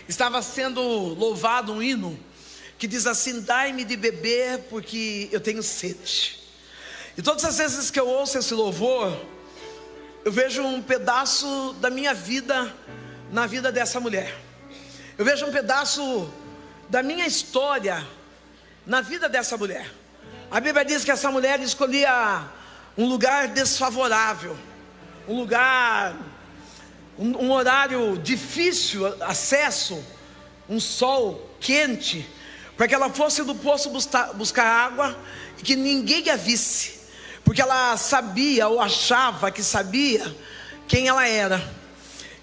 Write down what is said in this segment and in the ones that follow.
estava sendo louvado um hino que diz assim: dai-me de beber porque eu tenho sede. E todas as vezes que eu ouço esse louvor, eu vejo um pedaço da minha vida na vida dessa mulher. Eu vejo um pedaço da minha história na vida dessa mulher. A Bíblia diz que essa mulher escolhia um lugar desfavorável, um lugar, um horário difícil acesso, um sol quente, para que ela fosse do poço buscar água e que ninguém a visse, porque ela sabia ou achava que sabia quem ela era.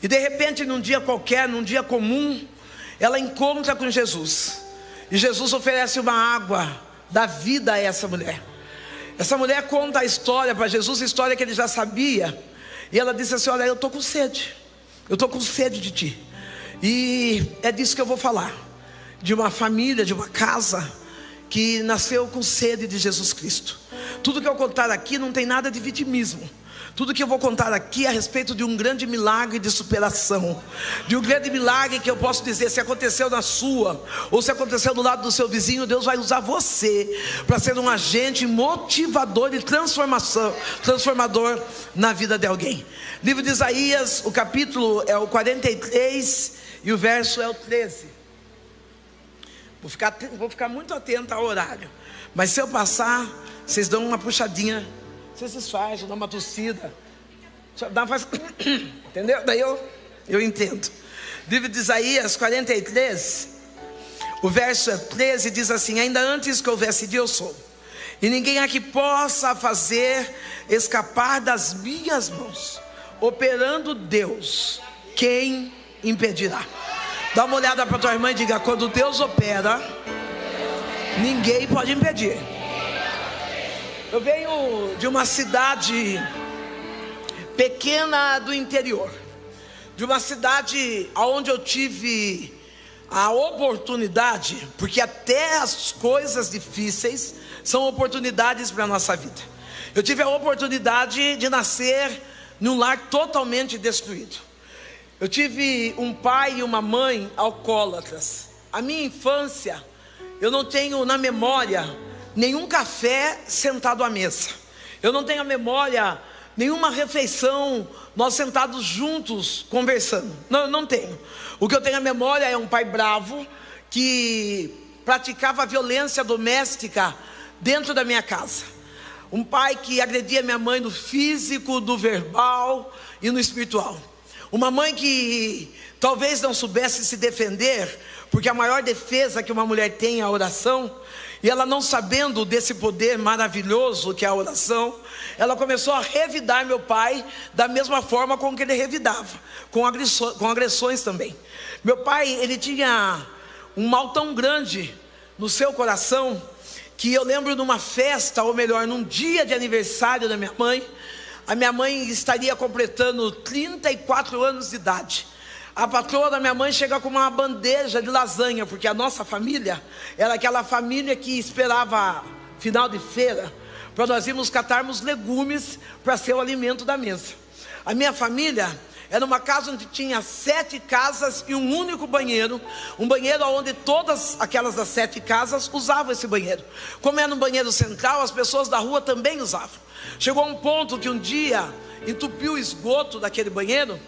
E de repente, num dia qualquer, num dia comum, ela encontra com Jesus, e Jesus oferece uma água da vida a essa mulher. Essa mulher conta a história para Jesus, a história que ele já sabia, e ela disse assim: olha, eu estou com sede de ti. E é disso que eu vou falar, de uma família, de uma casa que nasceu com sede de Jesus Cristo. Tudo que eu contar aqui não tem nada de vitimismo. Tudo que eu vou contar aqui é a respeito de um grande milagre de superação, de um grande milagre que eu posso dizer, se aconteceu na sua, ou se aconteceu do lado do seu vizinho, Deus vai usar você para ser um agente motivador e transformador na vida de alguém. Livro de Isaías, o capítulo é o 43 e o verso é o 13. Vou ficar muito atento ao horário, mas se eu passar, vocês dão uma puxadinha, vocês disfarçam, dão uma tossida, entendeu? Daí eu entendo. Livro de Isaías 43, o verso é 13, diz assim: ainda antes que houvesse dia eu sou, e ninguém aqui possa fazer escapar das minhas mãos. Operando Deus, quem impedirá? Dá uma olhada para tua irmã e diga: quando Deus opera, ninguém pode impedir. Eu venho de uma cidade pequena do interior, de uma cidade onde eu tive a oportunidade, porque até as coisas difíceis são oportunidades para a nossa vida. Eu tive a oportunidade de nascer num lar totalmente destruído. Eu tive um pai e uma mãe alcoólatras. A minha infância, eu não tenho na memória nenhum café sentado à mesa. Eu não tenho a memória nenhuma refeição nós sentados juntos conversando. Não tenho. O que eu tenho a memória é um pai bravo que praticava violência doméstica dentro da minha casa. Um pai que agredia minha mãe no físico, no verbal e no espiritual. Uma mãe que talvez não soubesse se defender, porque a maior defesa que uma mulher tem é a oração. E ela, não sabendo desse poder maravilhoso que é a oração, ela começou a revidar meu pai da mesma forma com que ele revidava, com agressões também. Meu pai, ele tinha um mal tão grande no seu coração, que eu lembro numa festa, ou melhor, num dia de aniversário da minha mãe, a minha mãe estaria completando 34 anos de idade. A patroa da minha mãe chega com uma bandeja de lasanha, porque a nossa família era aquela família que esperava final de feira, para nós irmos catarmos legumes para ser o alimento da mesa. A minha família era uma casa onde tinha 7 casas e um único banheiro. Um banheiro onde todas aquelas das 7 casas usavam esse banheiro. Como era um banheiro central, as pessoas da rua também usavam. Chegou a um ponto que um dia entupiu o esgoto daquele banheiro.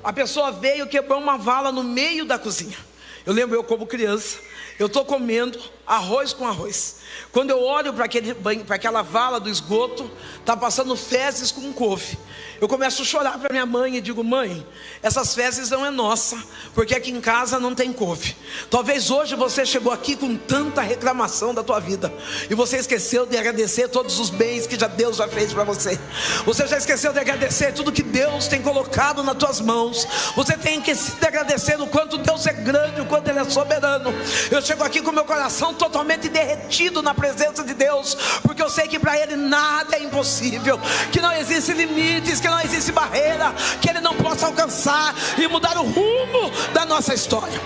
A pessoa veio e quebrou uma vala no meio da cozinha. Eu lembro, eu como criança, eu estou comendo arroz com arroz. Quando eu olho para aquela vala do esgoto, está passando fezes com couve. Eu começo a chorar para minha mãe e digo: mãe, essas fezes não é nossa, porque aqui em casa não tem couve. Talvez hoje você chegou aqui com tanta reclamação da tua vida, e você esqueceu de agradecer todos os bens que Deus já fez para você. Você já esqueceu de agradecer tudo que Deus tem colocado nas tuas mãos. Você tem que se agradecer o quanto Deus é grande, o quanto Ele é soberano. Eu chego aqui com meu coração totalmente derretido na presença de Deus, porque eu sei que para Ele nada é impossível, que não existe limites, que não existe barreira que Ele não possa alcançar e mudar o rumo da nossa história.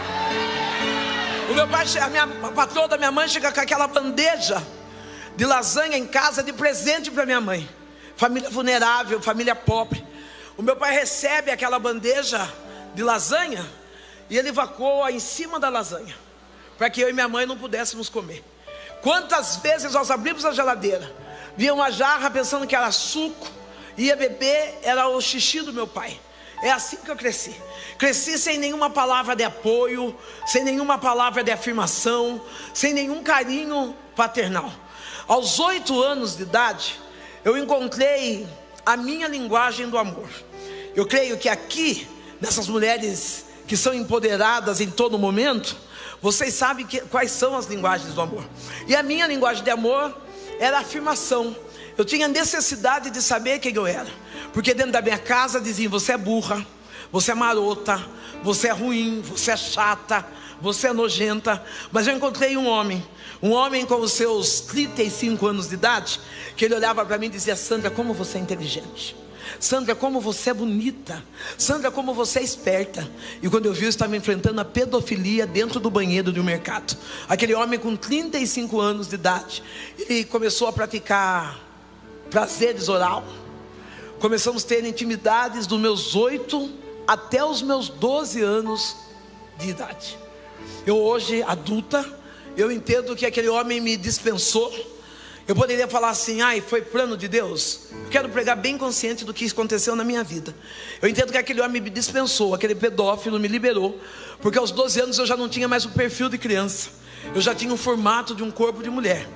O meu pai, a patroa da minha mãe chega com aquela bandeja de lasanha em casa de presente para minha mãe. Família vulnerável, família pobre. O meu pai recebe aquela bandeja de lasanha e ele evacuou em cima da lasanha, para que eu e minha mãe não pudéssemos comer. Quantas vezes nós abrimos a geladeira, via uma jarra pensando que era suco, ia beber, era o xixi do meu pai. É assim que eu cresci. Cresci sem nenhuma palavra de apoio, sem nenhuma palavra de afirmação, sem nenhum carinho paternal. Aos 8 anos de idade, eu encontrei a minha linguagem do amor. Eu creio que aqui, nessas mulheres que são empoderadas em todo momento, vocês sabem quais são as linguagens do amor. E a minha linguagem de amor era a afirmação. Eu tinha necessidade de saber quem eu era, porque dentro da minha casa diziam: você é burra, você é marota, você é ruim, você é chata, você é nojenta. Mas eu encontrei um homem com os seus 35 anos de idade, que ele olhava para mim e dizia: Sandra, como você é inteligente. Sandra, como você é bonita. Sandra, como você é esperta. E quando eu vi, eu estava enfrentando a pedofilia dentro do banheiro de um mercado. Aquele homem com 35 anos de idade, ele começou a praticar prazeres oral. Começamos a ter intimidades dos meus 8 até os meus 12 anos de idade. Eu hoje, adulta, eu entendo que aquele homem me dispensou. Eu poderia falar assim: ai, foi plano de Deus. Eu quero pregar bem consciente do que aconteceu na minha vida. Eu entendo que aquele homem me dispensou, aquele pedófilo me liberou, porque aos 12 anos eu já não tinha mais o perfil de criança. Eu já tinha o formato de um corpo de mulher.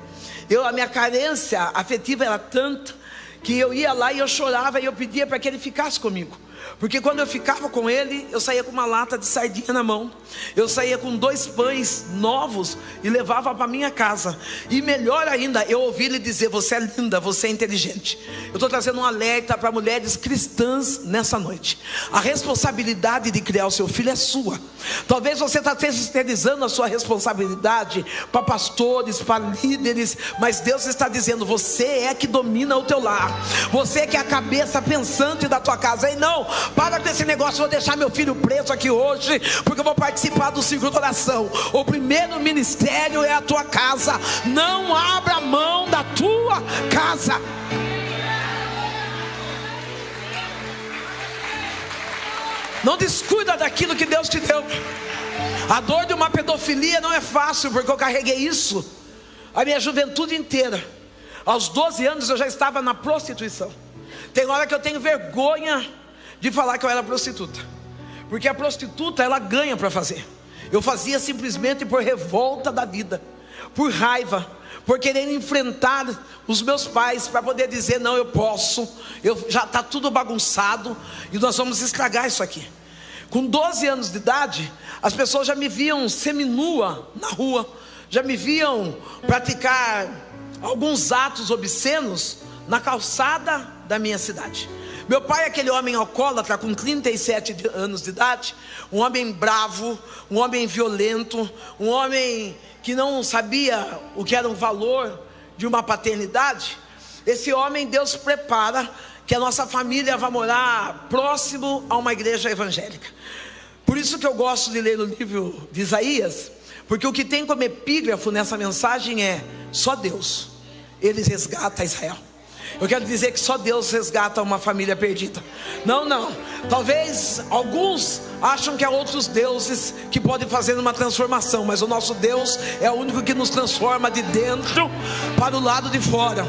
A minha carência afetiva era tanta, que eu ia lá e eu chorava e eu pedia para que ele ficasse comigo. Porque quando eu ficava com ele, eu saía com uma lata de sardinha na mão, eu saía com 2 pães novos e levava para minha casa. E melhor ainda, eu ouvi ele dizer: você é linda, você é inteligente. Eu estou trazendo um alerta para mulheres cristãs nessa noite. A responsabilidade de criar o seu filho é sua. Talvez você está terceirizando a sua responsabilidade para pastores, para líderes, mas Deus está dizendo: você é que domina o teu lar, você é que é a cabeça pensante da tua casa. E não, para com esse negócio: vou deixar meu filho preso aqui hoje, porque eu vou participar do ciclo de oração. O primeiro ministério é a tua casa. Não abra mão da tua casa. Não descuida daquilo que Deus te deu. A dor de uma pedofilia não é fácil, porque eu carreguei isso a minha juventude inteira. Aos 12 anos eu já estava na prostituição. Tem hora que eu tenho vergonha de falar que eu era prostituta, porque a prostituta, ela ganha para fazer. Eu fazia simplesmente por revolta da vida, por raiva, por querer enfrentar os meus pais, para poder dizer: não, eu posso, já está tudo bagunçado e nós vamos estragar isso aqui. Com 12 anos de idade, as pessoas já me viam seminua na rua, já me viam praticar alguns atos obscenos na calçada da minha cidade. Meu pai é aquele homem alcoólatra com 37 anos de idade, um homem bravo, um homem violento, um homem que não sabia o que era o valor de uma paternidade. Esse homem, Deus prepara que a nossa família vai morar próximo a uma igreja evangélica. Por isso que eu gosto de ler o livro de Isaías, porque o que tem como epígrafo nessa mensagem é: só Deus, Ele resgata Israel. Eu quero dizer que só Deus resgata uma família perdida. Não, talvez alguns acham que há outros deuses que podem fazer uma transformação, mas o nosso Deus é o único que nos transforma de dentro para o lado de fora.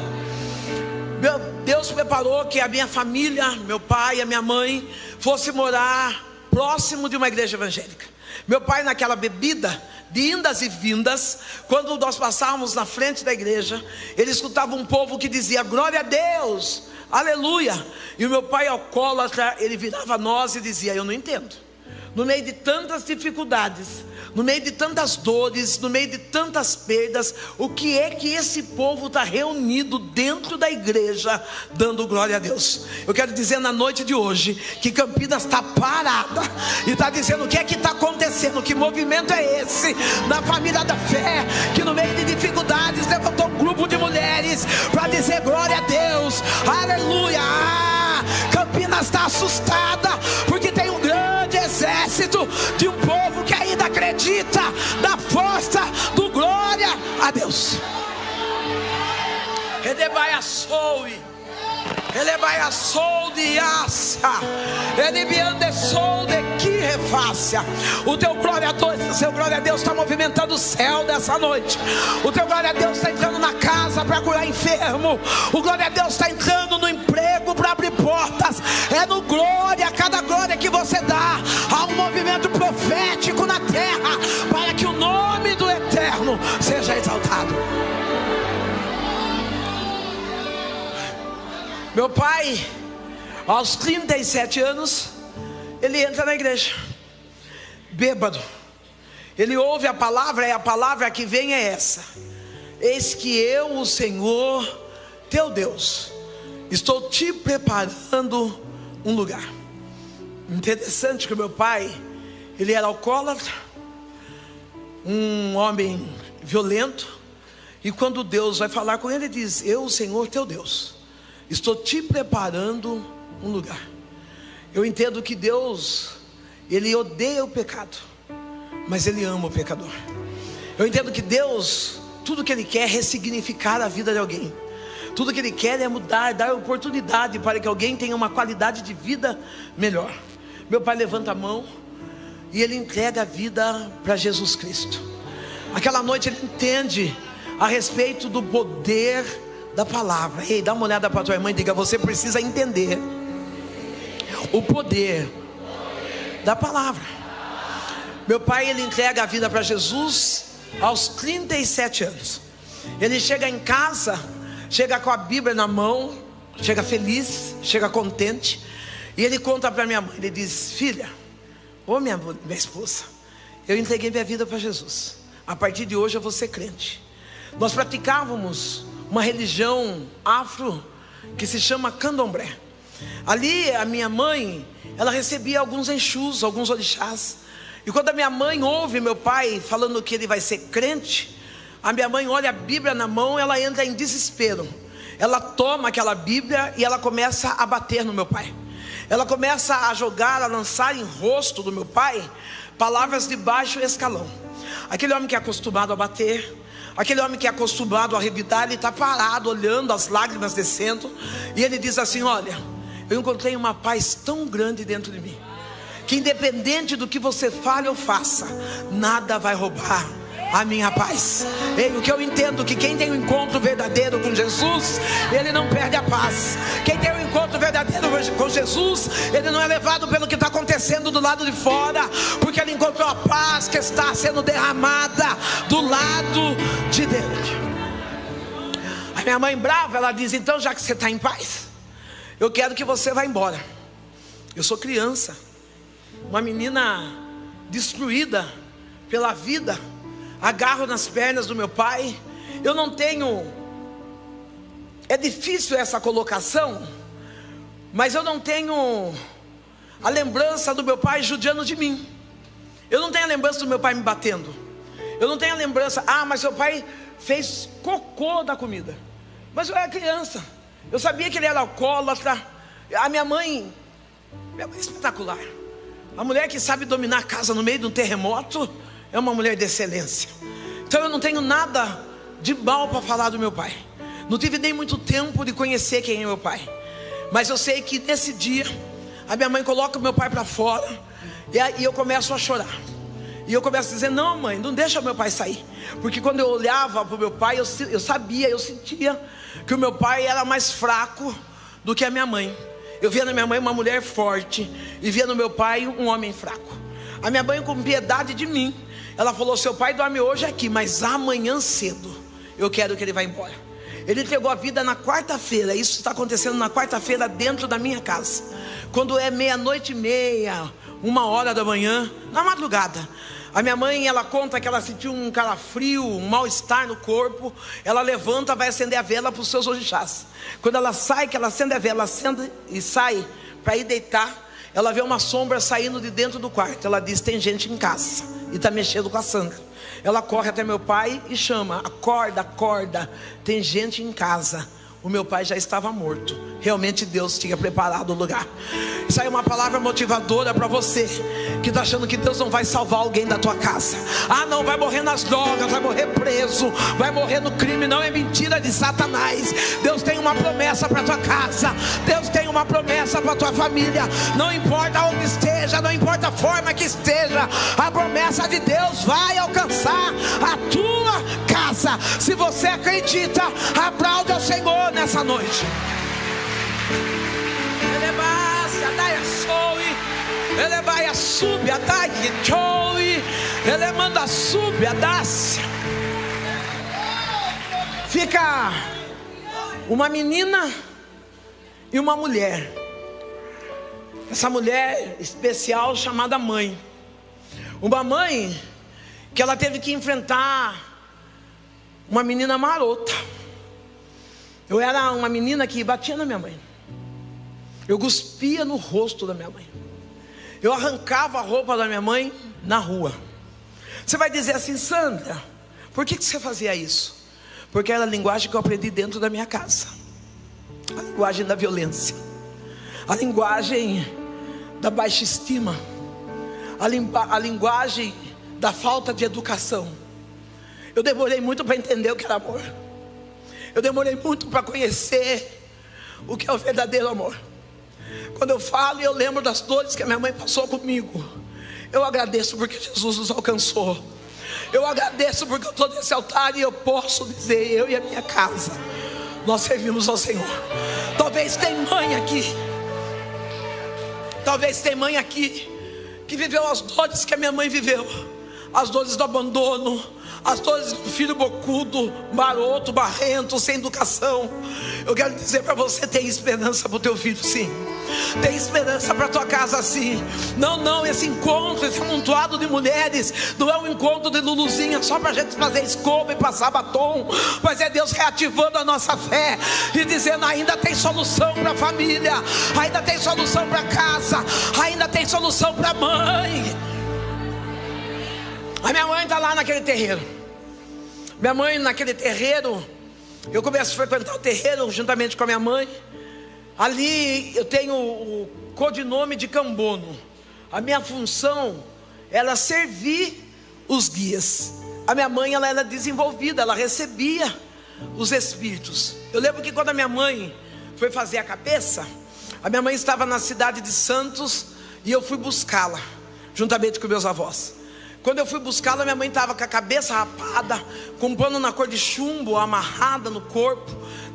Deus preparou que a minha família, meu pai e a minha mãe, fosse morar próximo de uma igreja evangélica. Meu pai, naquela bebida de indas e vindas, quando nós passávamos na frente da igreja, ele escutava um povo que dizia: glória a Deus, aleluia. E o meu pai alcoólatra, ele virava a nós e dizia: eu não entendo. No meio de tantas dificuldades, no meio de tantas dores, no meio de tantas perdas, o que é que esse povo está reunido dentro da igreja, dando glória a Deus? Eu quero dizer na noite de hoje, que Campinas está parada, e está dizendo: o que é que está acontecendo? Que movimento é esse? Na família da fé, que no meio de dificuldades, levantou um grupo de mulheres, para dizer glória a Deus, aleluia. Campinas está assustada, porque tem um grande exército de um povo que ainda acredita na força do glória a Deus. Redebaia soe, Ele vai a sol de aça, ele me ande sol de que refácia. O teu glória a Deus, seu glória a Deus está movimentando o céu dessa noite. O teu glória a Deus está entrando na casa para curar enfermo. O glória a Deus está entrando no emprego para abrir portas. É no glória, cada glória que você dá, há um movimento profético na terra para que o nome do Eterno seja exaltado. Meu pai, aos 37 anos, ele entra na igreja, bêbado. Ele ouve a palavra, e a palavra que vem é essa: eis que eu, o Senhor teu Deus, estou te preparando um lugar. Interessante que o meu pai, ele era alcoólatra, um homem violento, e quando Deus vai falar com ele, ele diz: eu, o Senhor teu Deus, estou te preparando um lugar. Eu entendo que Deus, ele odeia o pecado, mas ele ama o pecador. Eu entendo que Deus, tudo que ele quer é ressignificar a vida de alguém. Tudo que ele quer é mudar, dar oportunidade para que alguém tenha uma qualidade de vida melhor. Meu pai levanta a mão e ele entrega a vida para Jesus Cristo. Aquela noite ele entende a respeito do poder da palavra. Ei, dá uma olhada para a tua irmã e diga: você precisa entender o poder da palavra. Meu pai, ele entrega a vida para Jesus aos 37 anos. Ele chega em casa, chega com a Bíblia na mão, chega feliz, chega contente, e ele conta para minha mãe. Ele diz: filha, ô minha esposa, eu entreguei minha vida para Jesus. A partir de hoje eu vou ser crente. Nós praticávamos uma religião afro que se chama candomblé. Ali a minha mãe, ela recebia alguns exus, alguns orixás. E quando a minha mãe ouve meu pai falando que ele vai ser crente, a minha mãe olha a Bíblia na mão, ela entra em desespero. Ela toma aquela Bíblia e ela começa a bater no meu pai. Ela começa a jogar, a lançar em rosto do meu pai palavras de baixo escalão. Aquele homem que é acostumado a bater, aquele homem que é acostumado a revidar, ele está parado, olhando as lágrimas descendo, e ele diz assim: olha, eu encontrei uma paz tão grande dentro de mim, que independente do que você fale ou faça, nada vai roubar a minha paz. Ei, o que eu entendo, que quem tem um encontro verdadeiro com Jesus, ele não perde a paz. Quem tem um encontro verdadeiro com Jesus, ele não é levado pelo que está acontecendo do lado de fora, porque ele encontrou a paz que está sendo derramada do lado de Deus. A minha mãe brava, ela diz: então, já que você está em paz, eu quero que você vá embora. Eu sou criança, uma menina destruída pela vida, agarro nas pernas do meu pai. Eu não tenho, é difícil essa colocação, mas eu não tenho a lembrança do meu pai judiando de mim. Eu não tenho a lembrança do meu pai me batendo. Eu não tenho a lembrança: mas seu pai fez cocô da comida. Mas eu era criança, eu sabia que ele era alcoólatra. A minha mãe é espetacular. A mulher que sabe dominar a casa no meio de um terremoto é uma mulher de excelência. Então eu não tenho nada de mal para falar do meu pai. Não tive nem muito tempo de conhecer quem é meu pai. Mas eu sei que nesse dia a minha mãe coloca o meu pai para fora, e eu começo a chorar. E eu começo a dizer: não, mãe, não deixa o meu pai sair. Porque quando eu olhava para o meu pai, eu sabia, eu sentia que o meu pai era mais fraco do que a minha mãe. Eu via na minha mãe uma mulher forte, e via no meu pai um homem fraco. A minha mãe, com piedade de mim, ela falou: seu pai dorme hoje aqui, mas amanhã cedo eu quero que ele vá embora. Ele entregou a vida na quarta-feira. Isso está acontecendo na quarta-feira dentro da minha casa. Quando é 00:30, 1h da manhã, na madrugada, a minha mãe, ela conta que ela sentiu um calafrio, um mal-estar no corpo. Ela levanta, vai acender a vela para os seus orixás. Quando ela sai, que ela acende a vela, acende e sai para ir deitar, ela vê uma sombra saindo de dentro do quarto. Ela diz: tem gente em casa e está mexendo com a Sandra. Ela corre até meu pai e chama: acorda, acorda, tem gente em casa, o meu pai já estava morto. Realmente Deus tinha preparado o lugar. Isso aí é uma palavra motivadora para você que está achando que Deus não vai salvar alguém da tua casa. Ah não, vai morrer nas drogas, vai morrer preso, vai morrer no crime. Não, é mentira de Satanás. Deus tem uma promessa para tua casa. Deus tem uma promessa para tua família. Não importa onde esteja, não importa a forma que esteja, a promessa de Deus vai alcançar a tua casa. Se você acredita, aplaude ao Senhor nessa noite. Ele vai a sub, a dai, ele manda sub, a dácia. Fica uma menina e uma mulher. Essa mulher especial chamada mãe. Uma mãe que ela teve que enfrentar uma menina marota. Eu era uma menina que batia na minha mãe. Eu cuspia no rosto da minha mãe. Eu arrancava a roupa da minha mãe na rua. Você vai dizer assim: Sandra, por que você fazia isso? Porque era a linguagem que eu aprendi dentro da minha casa. A linguagem da violência, a linguagem da baixa estima, a linguagem da falta de educação. Eu demorei muito para entender o que era amor. Eu demorei muito para conhecer o que é o verdadeiro amor. Quando eu falo e eu lembro das dores que a minha mãe passou comigo, eu agradeço porque Jesus nos alcançou. Eu agradeço porque eu estou nesse altar e eu posso dizer: eu e a minha casa, nós servimos ao Senhor. Talvez tem mãe aqui, talvez tem mãe aqui que viveu as dores que a minha mãe viveu. As dores do abandono, as dores do filho bocudo, maroto, barrento, sem educação. Eu quero dizer para você: tem esperança para o teu filho, sim. Tem esperança para a tua casa, sim. Não, esse encontro, esse amontoado de mulheres não é um encontro de Luluzinha só para a gente fazer escova e passar batom. Mas é Deus reativando a nossa fé e dizendo: ainda tem solução para a família, ainda tem solução para casa, ainda tem solução para a mãe. A minha mãe está lá naquele terreiro. Minha mãe naquele terreiro, eu começo a frequentar o terreiro juntamente com a minha mãe. Ali eu tenho o codinome de Cambono. A minha função era servir os guias. A minha mãe, ela era desenvolvida, ela recebia os espíritos. Eu lembro que quando a minha mãe foi fazer a cabeça, a minha mãe estava na cidade de Santos e eu fui buscá-la, juntamente com meus avós. Quando eu fui buscá-la, minha mãe estava com a cabeça rapada, com um pano na cor de chumbo amarrada no corpo,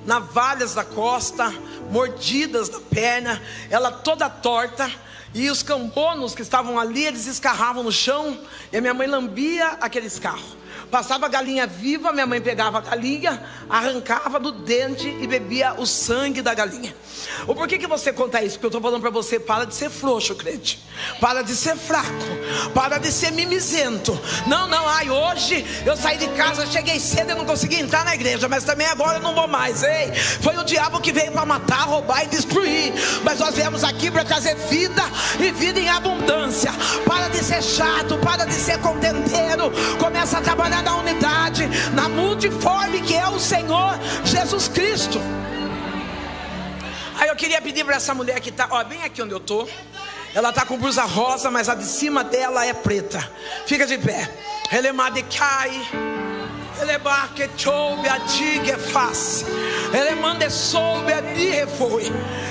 navalhas da costa, mordidas na perna, ela toda torta. E os cambonos que estavam ali, eles escarravam no chão, e a minha mãe lambia aquele escarro. Passava a galinha viva, minha mãe pegava a galinha, arrancava do dente e bebia o sangue da galinha. Ou por que você conta isso? Porque eu estou falando para você: para de ser frouxo, crente. Para de ser fraco. Para de ser mimizento. Não, ai, hoje eu saí de casa, cheguei cedo e não consegui entrar na igreja, mas também agora eu não vou mais. Ei, foi o diabo que veio para matar, roubar e destruir. Mas nós viemos aqui para trazer vida e vida em abundância. Para de ser chato, para de ser contendeiro. Começa a trabalhar na unidade, na multiforme que é o Senhor Jesus Cristo. Aí eu queria pedir para essa mulher que está, bem aqui onde eu estou. Ela está com blusa rosa, mas a de cima dela é preta. Fica de pé. Elemadecai, elebaque choube a diga face, elemande soube a dire foi.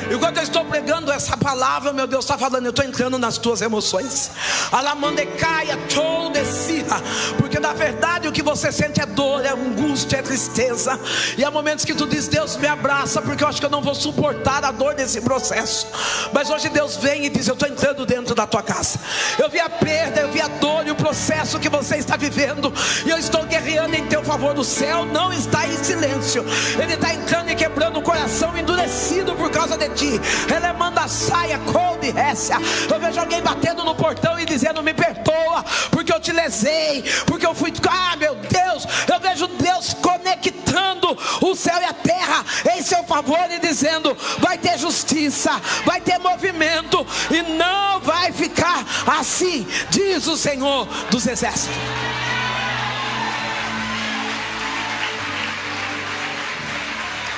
Enquanto eu estou pregando essa palavra, meu Deus está falando: eu estou entrando nas tuas emoções. Alamandecaia choudecira, porque na verdade o que você sente é dor, é angústia, é tristeza. E há momentos que tu diz: Deus me abraça, porque eu acho que eu não vou suportar a dor desse processo. Mas hoje Deus vem e diz: eu estou entrando dentro da tua casa. Eu vi a perda, eu vi a dor e o processo que você está vivendo, e eu estou guerreando em teu favor. O céu não está em silêncio, ele está entrando e quebrando o coração endurecido por causa de ti. Ele manda saia, cold récia. Eu vejo alguém batendo no portão e dizendo: me perdoa, porque eu te lesei, porque eu fui. Meu Deus, eu vejo Deus conectando o céu e a terra em seu favor e dizendo: vai ter justiça, vai ter movimento, e não vai ficar assim, diz o Senhor dos Exércitos.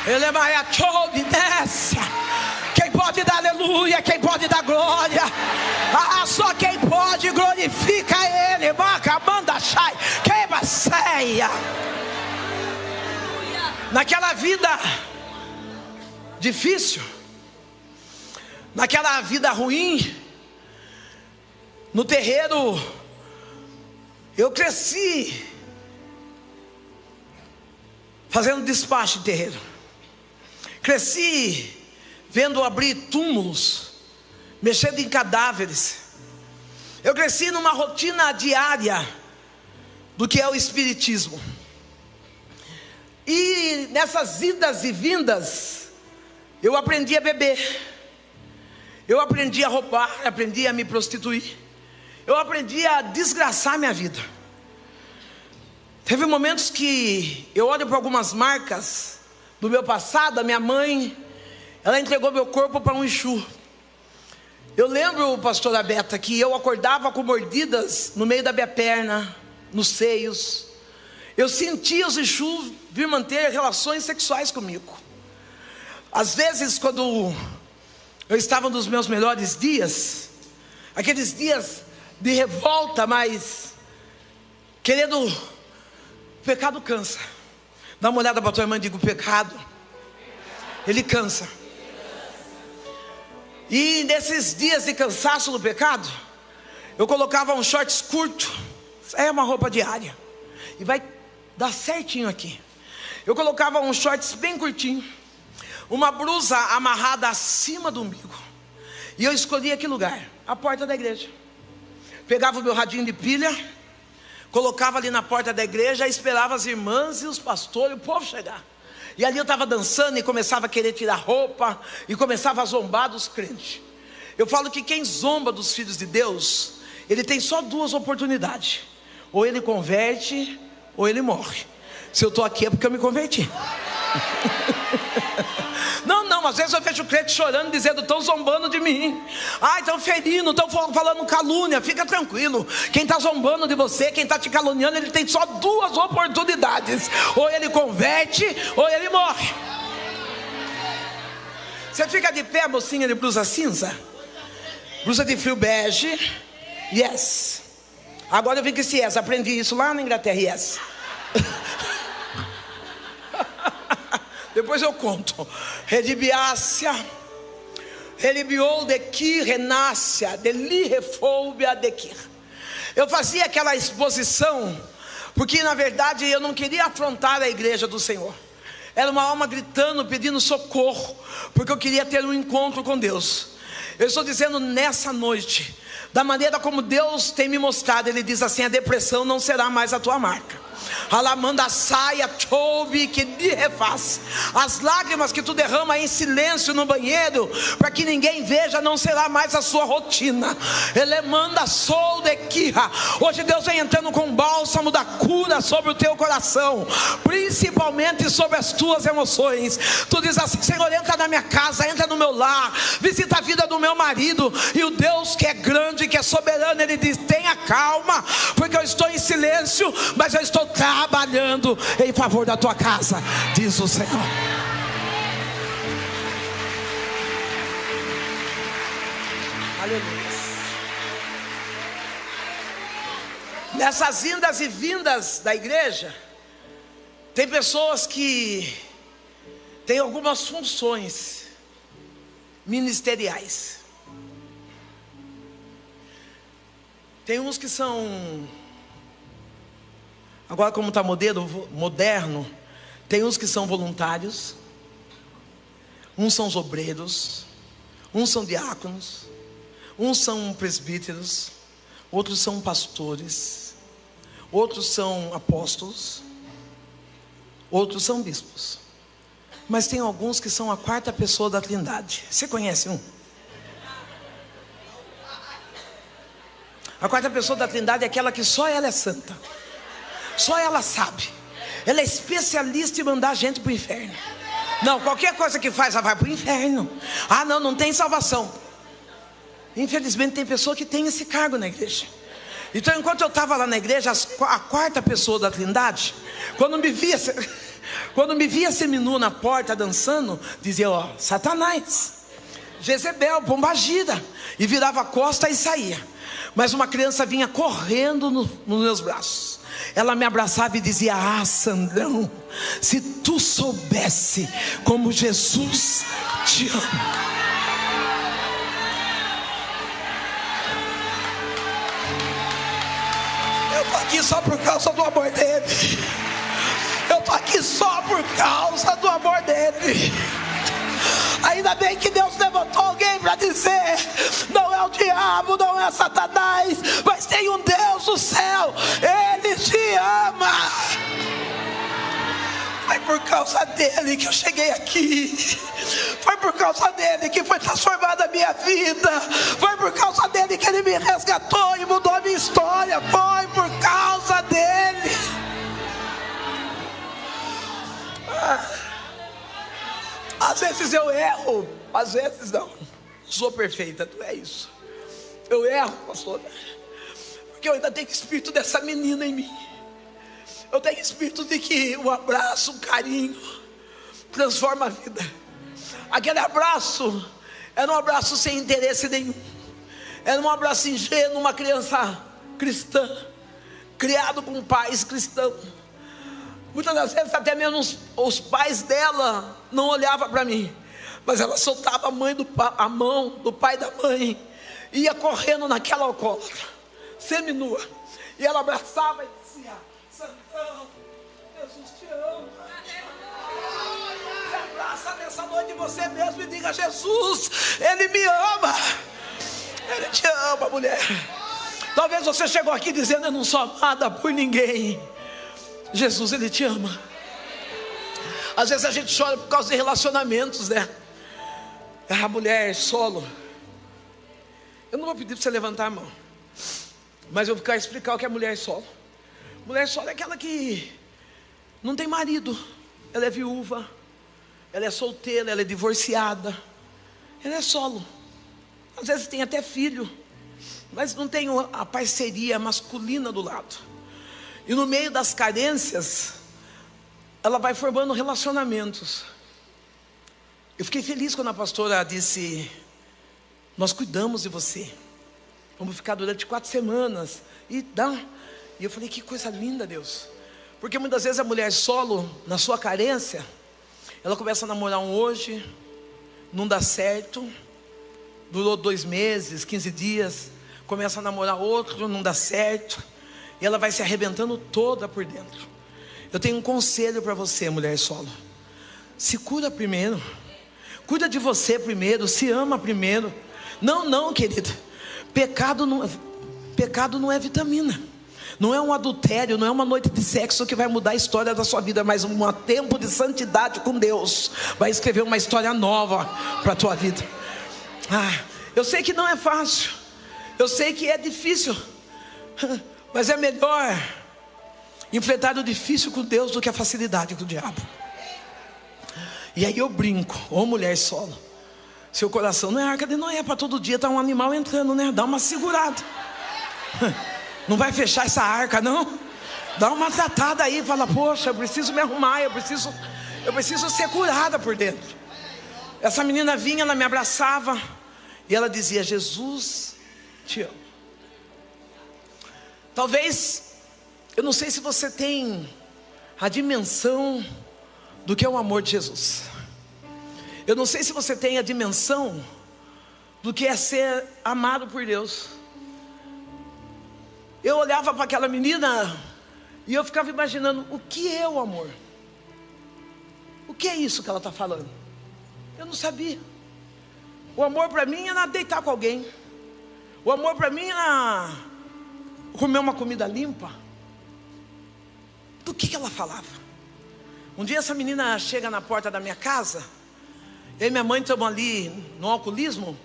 Ele vai a desce. Quem pode dar aleluia, quem pode dar glória, só quem pode glorifica Ele. Maca, manda, chai, queima, ceia. Naquela vida difícil, naquela vida ruim, no terreiro, eu cresci fazendo despacho de terreiro. Cresci vendo abrir túmulos, mexendo em cadáveres. Eu cresci numa rotina diária do que é o espiritismo. E nessas idas e vindas, eu aprendi a beber, eu aprendi a roubar, aprendi a me prostituir, eu aprendi a desgraçar minha vida. Teve momentos que eu olho para algumas marcas do meu passado. A minha mãe, ela entregou meu corpo para um Exu. Eu lembro, pastora Beta, que eu acordava com mordidas no meio da minha perna, nos seios. Eu sentia os Exus vir manter relações sexuais comigo. Às vezes, quando eu estava nos meus melhores dias, aqueles dias de revolta, mas querendo, o pecado cansa. Dá uma olhada para tua irmã e diga: o pecado, ele cansa. E nesses dias de cansaço do pecado, eu colocava um shorts curto, é uma roupa diária, e vai dar certinho aqui. Eu colocava um shorts bem curtinho, uma blusa amarrada acima do umbigo, e eu escolhia que lugar? A porta da igreja. Pegava o meu radinho de pilha, colocava ali na porta da igreja, esperava as irmãs e os pastores, o povo chegar. E ali eu estava dançando e começava a querer tirar roupa, e começava a zombar dos crentes. Eu falo que quem zomba dos filhos de Deus, ele tem só duas oportunidades: ou ele converte, ou ele morre. Se eu estou aqui é porque eu me converti. Não, às vezes eu vejo o crente chorando, dizendo: estão zombando de mim, estão ferindo, estão falando calúnia. Fica tranquilo, quem está zombando de você, quem está te caluniando, ele tem só duas oportunidades: ou ele converte, ou ele morre. Você fica de pé, mocinha de blusa cinza, blusa de frio bege. Yes. Agora eu vi que esse yes, aprendi isso lá na Inglaterra. Yes. Depois eu conto. Redibiácia, relibiou de que renácia, de li refóbia de que. Eu fazia aquela exposição porque na verdade eu não queria afrontar a igreja do Senhor. Era uma alma gritando, pedindo socorro, porque eu queria ter um encontro com Deus. Eu estou dizendo nessa noite, da maneira como Deus tem me mostrado. Ele diz assim: a depressão não será mais a tua marca. Alamanda saia, choube que lhe refaz. As lágrimas que tu derrama em silêncio no banheiro, para que ninguém veja, não será mais a sua rotina. Ele manda sol de quirra. Hoje Deus vem entrando com um bálsamo da cura sobre o teu coração, principalmente sobre as tuas emoções. Tu diz assim: Senhor, entra na minha casa, entra no meu lar, visita a vida do meu marido. E o Deus que é grande, que é soberano, Ele diz: tenha calma, porque eu estou em silêncio, mas eu estou trabalhando em favor da tua casa, diz o Senhor. Aleluia. Nessas indas e vindas da igreja, tem pessoas que têm algumas funções ministeriais. Tem uns que são, agora como está moderno, tem uns que são voluntários, uns são os obreiros, uns são diáconos, uns são presbíteros, outros são pastores, outros são apóstolos, outros são bispos. Mas tem alguns que são a quarta pessoa da Trindade. Você conhece um? A quarta pessoa da Trindade é aquela que só ela é santa, só ela sabe. Ela é especialista em mandar a gente para o inferno. Não, qualquer coisa que faz, ela vai para o inferno. Não tem salvação. Infelizmente tem pessoa que tem esse cargo na igreja. Então enquanto eu estava lá na igreja, a quarta pessoa da Trindade, quando me via, Quando me via seminu na porta dançando, dizia: ó, Satanás, Jezebel, pombagira, e virava a costa e saía. Mas uma criança vinha correndo nos meus braços. Ela me abraçava e dizia: ah, Sandrão, se tu soubesse como Jesus te ama. Eu tô aqui só por causa do amor dele. Eu tô aqui só por causa do amor dele. Ainda bem que Deus levantou alguém para dizer: não é o diabo, não é Satanás, mas tem um Deus do céu, Ele te ama. Foi por causa dele que eu cheguei aqui. Foi por causa dele que foi transformada a minha vida. Foi por causa dele que ele me resgatou e mudou a minha história. Foi por causa dele. Às vezes eu erro, às vezes não. Sou perfeita, não é isso. Eu erro, pastor, porque eu ainda tenho espírito dessa menina em mim. Eu tenho espírito de que o abraço, o carinho transforma a vida. Aquele abraço era um abraço sem interesse nenhum. Era um abraço ingênuo, uma criança cristã, criado com pais cristãos. Muitas das vezes até mesmo os pais dela não olhavam para mim, mas ela soltava a mão do pai e da mãe, ia correndo naquela alcoólatra, seminua, e ela abraçava e dizia: Santão, Jesus te ama. Se abraça nessa noite você mesmo e diga: Jesus, Ele me ama. Ele te ama, mulher. Talvez você chegou aqui dizendo: eu não sou amada por ninguém. Jesus, Ele te ama. Às vezes a gente chora por causa de relacionamentos, né? A mulher solo. Eu não vou pedir para você levantar a mão, mas eu vou explicar o que é mulher solo. Mulher solo é aquela que não tem marido. Ela é viúva, ela é solteira, ela é divorciada, ela é solo. Às vezes tem até filho, mas não tem a parceria masculina do lado. E no meio das carências, ela vai formando relacionamentos. Eu fiquei feliz quando a pastora disse: nós cuidamos de você, vamos ficar durante 4 semanas. E eu falei: que coisa linda, Deus. Porque muitas vezes a mulher solo, na sua carência, ela começa a namorar um hoje, não dá certo, durou 2 meses, 15 dias, começa a namorar outro, não dá certo, e ela vai se arrebentando toda por dentro. Eu tenho um conselho para você, mulher solo: se cura primeiro, cuida de você primeiro, se ama primeiro. Não, querido, pecado não é vitamina, não é um adultério, não é uma noite de sexo que vai mudar a história da sua vida, mas um tempo de santidade com Deus vai escrever uma história nova para a tua vida. Eu sei que não é fácil, eu sei que é difícil, mas é melhor enfrentar o difícil com Deus do que a facilidade com o diabo. E aí eu brinco: ô mulher solo, seu coração não é arca de Noé para todo dia estar um animal entrando, né? Dá uma segurada. Não vai fechar essa arca, não? Dá uma tratada aí, fala: poxa, eu preciso me arrumar, eu preciso ser curada por dentro. Essa menina vinha, ela me abraçava e ela dizia: Jesus te ama. Talvez, eu não sei se você tem a dimensão do que é o amor de Jesus. Eu não sei se você tem a dimensão do que é ser amado por Deus. Eu olhava para aquela menina e eu ficava imaginando: o que é o amor? O que é isso que ela está falando? Eu não sabia. O amor para mim era deitar com alguém. O amor para mim era comer uma comida limpa. Do que ela falava? Um dia essa menina chega na porta da minha casa. Eu e minha mãe estamos ali no alcoolismo.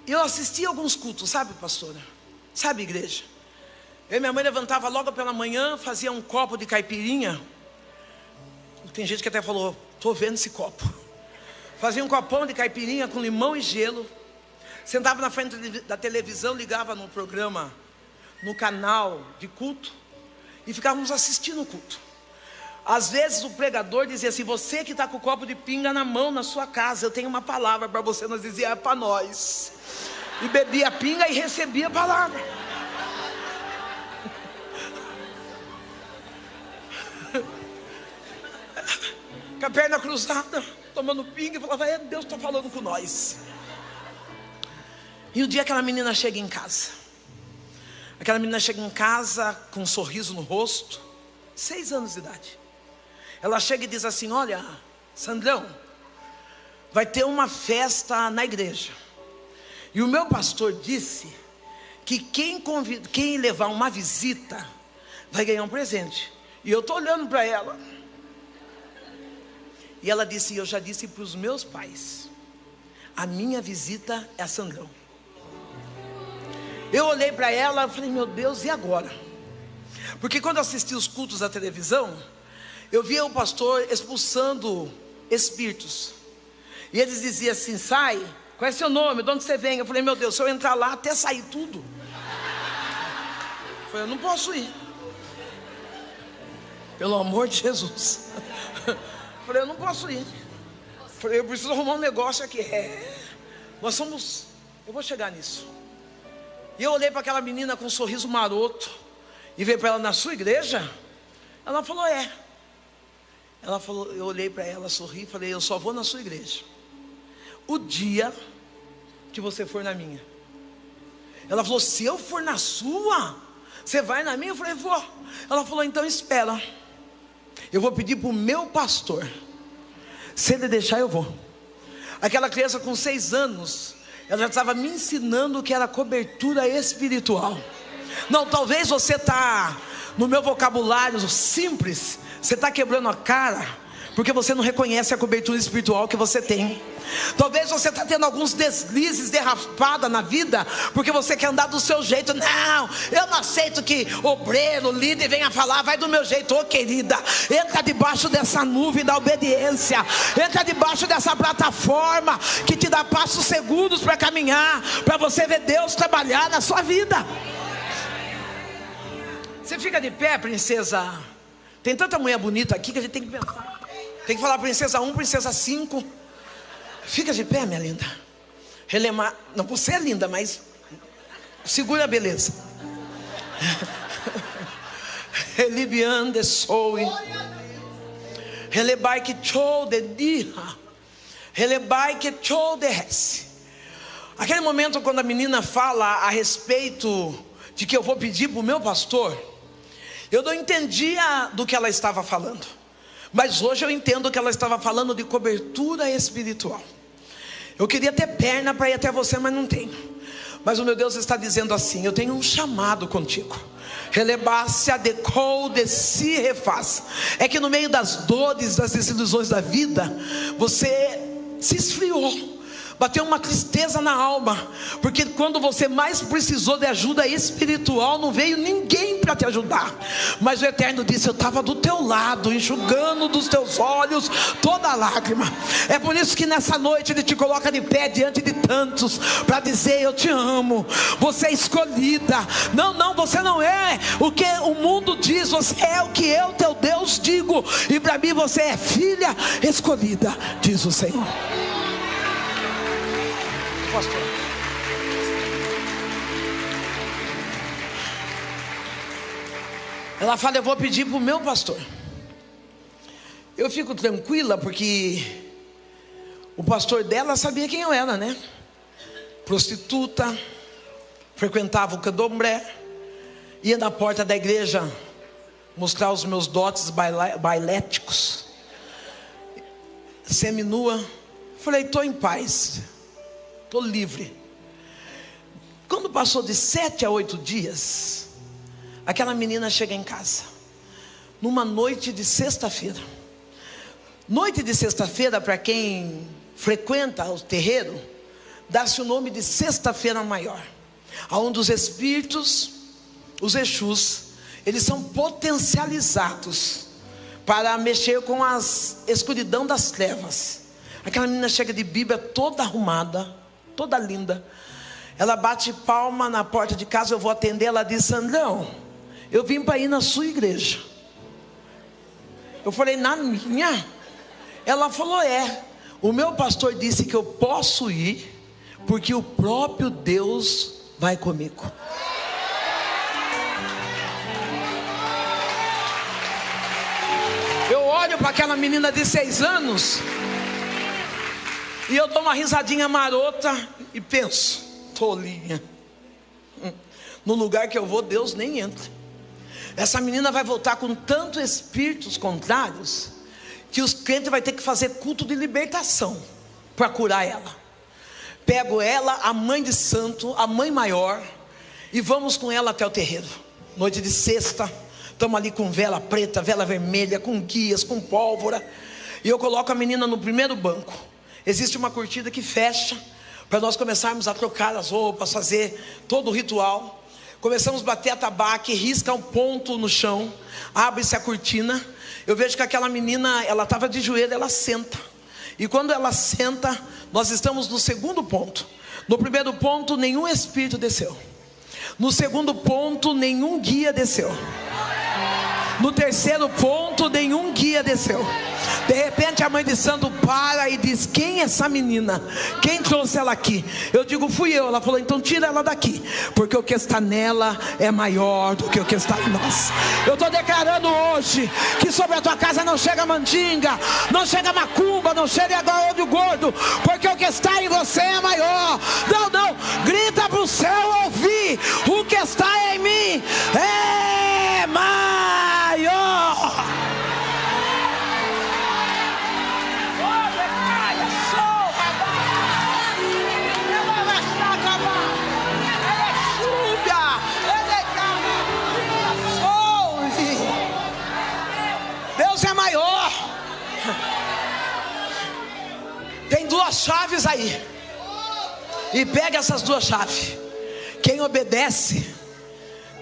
E eu assisti alguns cultos, sabe, pastora? Sabe, igreja? Eu e minha mãe levantava logo pela manhã, fazia um copo de caipirinha. Tem gente que até falou: estou vendo esse copo. Fazia um copão de caipirinha com limão e gelo. Sentava na frente da televisão, ligava no programa, no canal de culto, e ficávamos assistindo o culto. Às vezes o pregador dizia assim: você que está com o copo de pinga na mão na sua casa, eu tenho uma palavra para você. Nós dizia: é para nós. E bebia pinga e recebia a palavra. Com a perna cruzada, tomando pinga, e falava: é, Deus está falando com nós. E o dia aquela menina chega em casa, com um sorriso no rosto, 6 anos de idade. Ela chega e diz assim: olha, Sandrão, vai ter uma festa na igreja, e o meu pastor disse que quem levar uma visita vai ganhar um presente. E eu estou olhando para ela, e ela disse: eu já disse para os meus pais, a minha visita é a Sandrão. Eu olhei para ela e falei: meu Deus, e agora? Porque quando eu assisti os cultos da televisão, eu via o pastor expulsando espíritos, e eles diziam assim: sai, qual é seu nome, de onde você vem? Eu falei: meu Deus, se eu entrar lá até sair tudo. Eu falei: eu não posso ir, pelo amor de Jesus. Eu falei: eu não posso ir. Eu falei: eu preciso arrumar um negócio aqui. Eu vou chegar nisso. E eu olhei para aquela menina com um sorriso maroto, e veio para ela: na sua igreja? Ela falou: é. Ela falou, eu olhei para ela, sorri e falei: eu só vou na sua igreja o dia que você for na minha. Ela falou: se eu for na sua, você vai na minha? Eu falei: vou. Ela falou: então espera, eu vou pedir para o meu pastor, se ele deixar eu vou. Aquela criança com 6 anos, ela já estava me ensinando o que era cobertura espiritual. Não, talvez você está no meu vocabulário simples, você está quebrando a cara, porque você não reconhece a cobertura espiritual que você tem. Talvez você está tendo alguns deslizes, derrapada na vida, porque você quer andar do seu jeito. Não, eu não aceito que obreiro, líder venha falar, vai do meu jeito. Ô querida, entra debaixo dessa nuvem da obediência, entra debaixo dessa plataforma que te dá passos seguros para caminhar, para você ver Deus trabalhar na sua vida. Você fica de pé, princesa. Tem tanta mulher bonita aqui que a gente tem que pensar. Tem que falar princesa 1, princesa 5. Fica de pé, minha linda. Relemar. Não, você é linda, mas segura a beleza. Relibiande soe. Relebai que chou de dia. Relebai que chou de res. Aquele momento quando a menina fala a respeito de que eu vou pedir para o meu pastor, eu não entendia do que ela estava falando, mas hoje eu entendo que ela estava falando de cobertura espiritual. Eu queria ter perna para ir até você, mas não tenho. Mas o meu Deus está dizendo assim: eu tenho um chamado contigo. Relebácia decou de si refaz. É que no meio das dores, das desilusões da vida, você se esfriou, bateu uma tristeza na alma, porque quando você mais precisou de ajuda espiritual, não veio ninguém para te ajudar. Mas o Eterno disse: eu estava do teu lado, enxugando dos teus olhos toda a lágrima. É por isso que nessa noite Ele te coloca de pé diante de tantos, para dizer: eu te amo, você é escolhida. Não, você não é o que o mundo diz, você é o que eu, teu Deus, digo. E para mim você é filha escolhida, diz o Senhor. Pastor, ela fala: eu vou pedir para o meu pastor. Eu fico tranquila, porque o pastor dela sabia quem eu era, né? Prostituta, frequentava o candomblé, ia na porta da igreja mostrar os meus dotes bailéticos, seminua. Falei: estou em paz, estou livre. Quando passou de 7 a 8 dias, aquela menina chega em casa, numa noite de sexta-feira. Noite de sexta-feira, para quem frequenta o terreiro, dá-se o nome de Sexta-feira Maior, onde os espíritos, os Exus, eles são potencializados para mexer com a escuridão das trevas. Aquela menina chega de Bíblia toda arrumada, toda linda. Ela bate palma na porta de casa: eu vou atender. Ela diz: Sandrão, eu vim para ir na sua igreja. Eu falei, na minha? Ela falou, o meu pastor disse que eu posso ir, porque o próprio Deus vai comigo. Eu olho para aquela menina de 6 anos e eu dou uma risadinha marota e penso, tolinha, no lugar que eu vou Deus nem entra. Essa menina vai voltar com tantos espíritos contrários que os crentes vão ter que fazer culto de libertação para curar ela. Pego ela, a mãe de santo, a mãe maior, e vamos com ela até o terreiro. Noite de sexta, estamos ali com vela preta, vela vermelha, com guias, com pólvora. E eu coloco a menina no primeiro banco. Existe uma cortina que fecha, para nós começarmos a trocar as roupas, fazer todo o ritual. Começamos a bater atabaque, risca um ponto no chão, abre-se a cortina. Eu vejo que aquela menina, ela estava de joelho, ela senta. E quando ela senta, nós estamos no segundo ponto. No primeiro ponto, nenhum espírito desceu. No segundo ponto, nenhum guia desceu. No terceiro ponto, nenhum guia desceu. De repente a mãe de santo para e diz, quem é essa menina? Quem trouxe ela aqui? Eu digo, fui eu. Ela falou, então tira ela daqui, porque o que está nela é maior do que o que está em nós. Eu estou declarando hoje que sobre a tua casa não chega mandinga, não chega macumba, não chega olho gordo, porque o que está em você é maior. Não, grita para o céu ouvir, o que está em mim é maior. Deus é maior. Tem 2 chaves aí, e pega essas 2 chaves. Quem obedece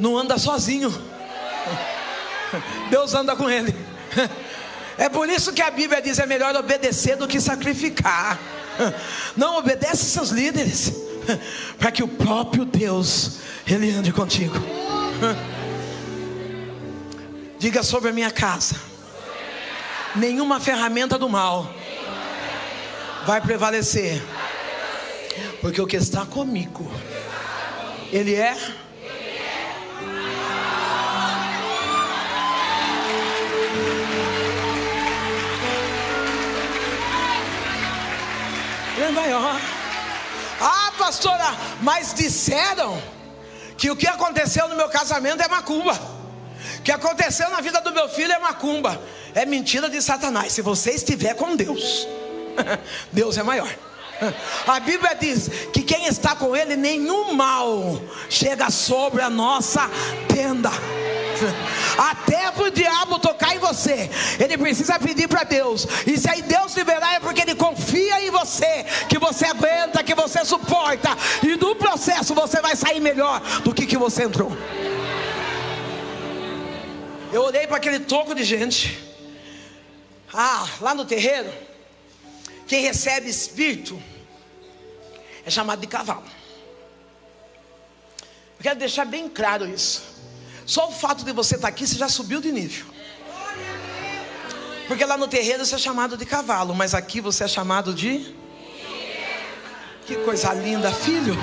não anda sozinho, Deus anda com ele. É por isso que a Bíblia diz, é melhor obedecer do que sacrificar. Não, obedece seus líderes, para que o próprio Deus, Ele ande contigo. Diga sobre a minha casa, nenhuma ferramenta do mal vai prevalecer, porque o que está comigo, Ele é. Ele é maior. Ah, pastora, mas disseram que o que aconteceu no meu casamento é macumba, o que aconteceu na vida do meu filho é macumba. É mentira de Satanás. Se você estiver com Deus, Deus é maior. A Bíblia diz que quem está com Ele, nenhum mal chega sobre a nossa tenda. Até para o diabo tocar em você, ele precisa pedir para Deus. E se aí Deus liberar, é porque Ele confia em você, que você aguenta, que você suporta. E do processo você vai sair melhor do que você entrou. Eu olhei para aquele toco de gente. Lá no terreiro, quem recebe espírito é chamado de cavalo. Eu quero deixar bem claro isso. Só o fato de você estar aqui, você já subiu de nível. Porque lá no terreiro você é chamado de cavalo, mas aqui você é chamado de... Que coisa linda, filho.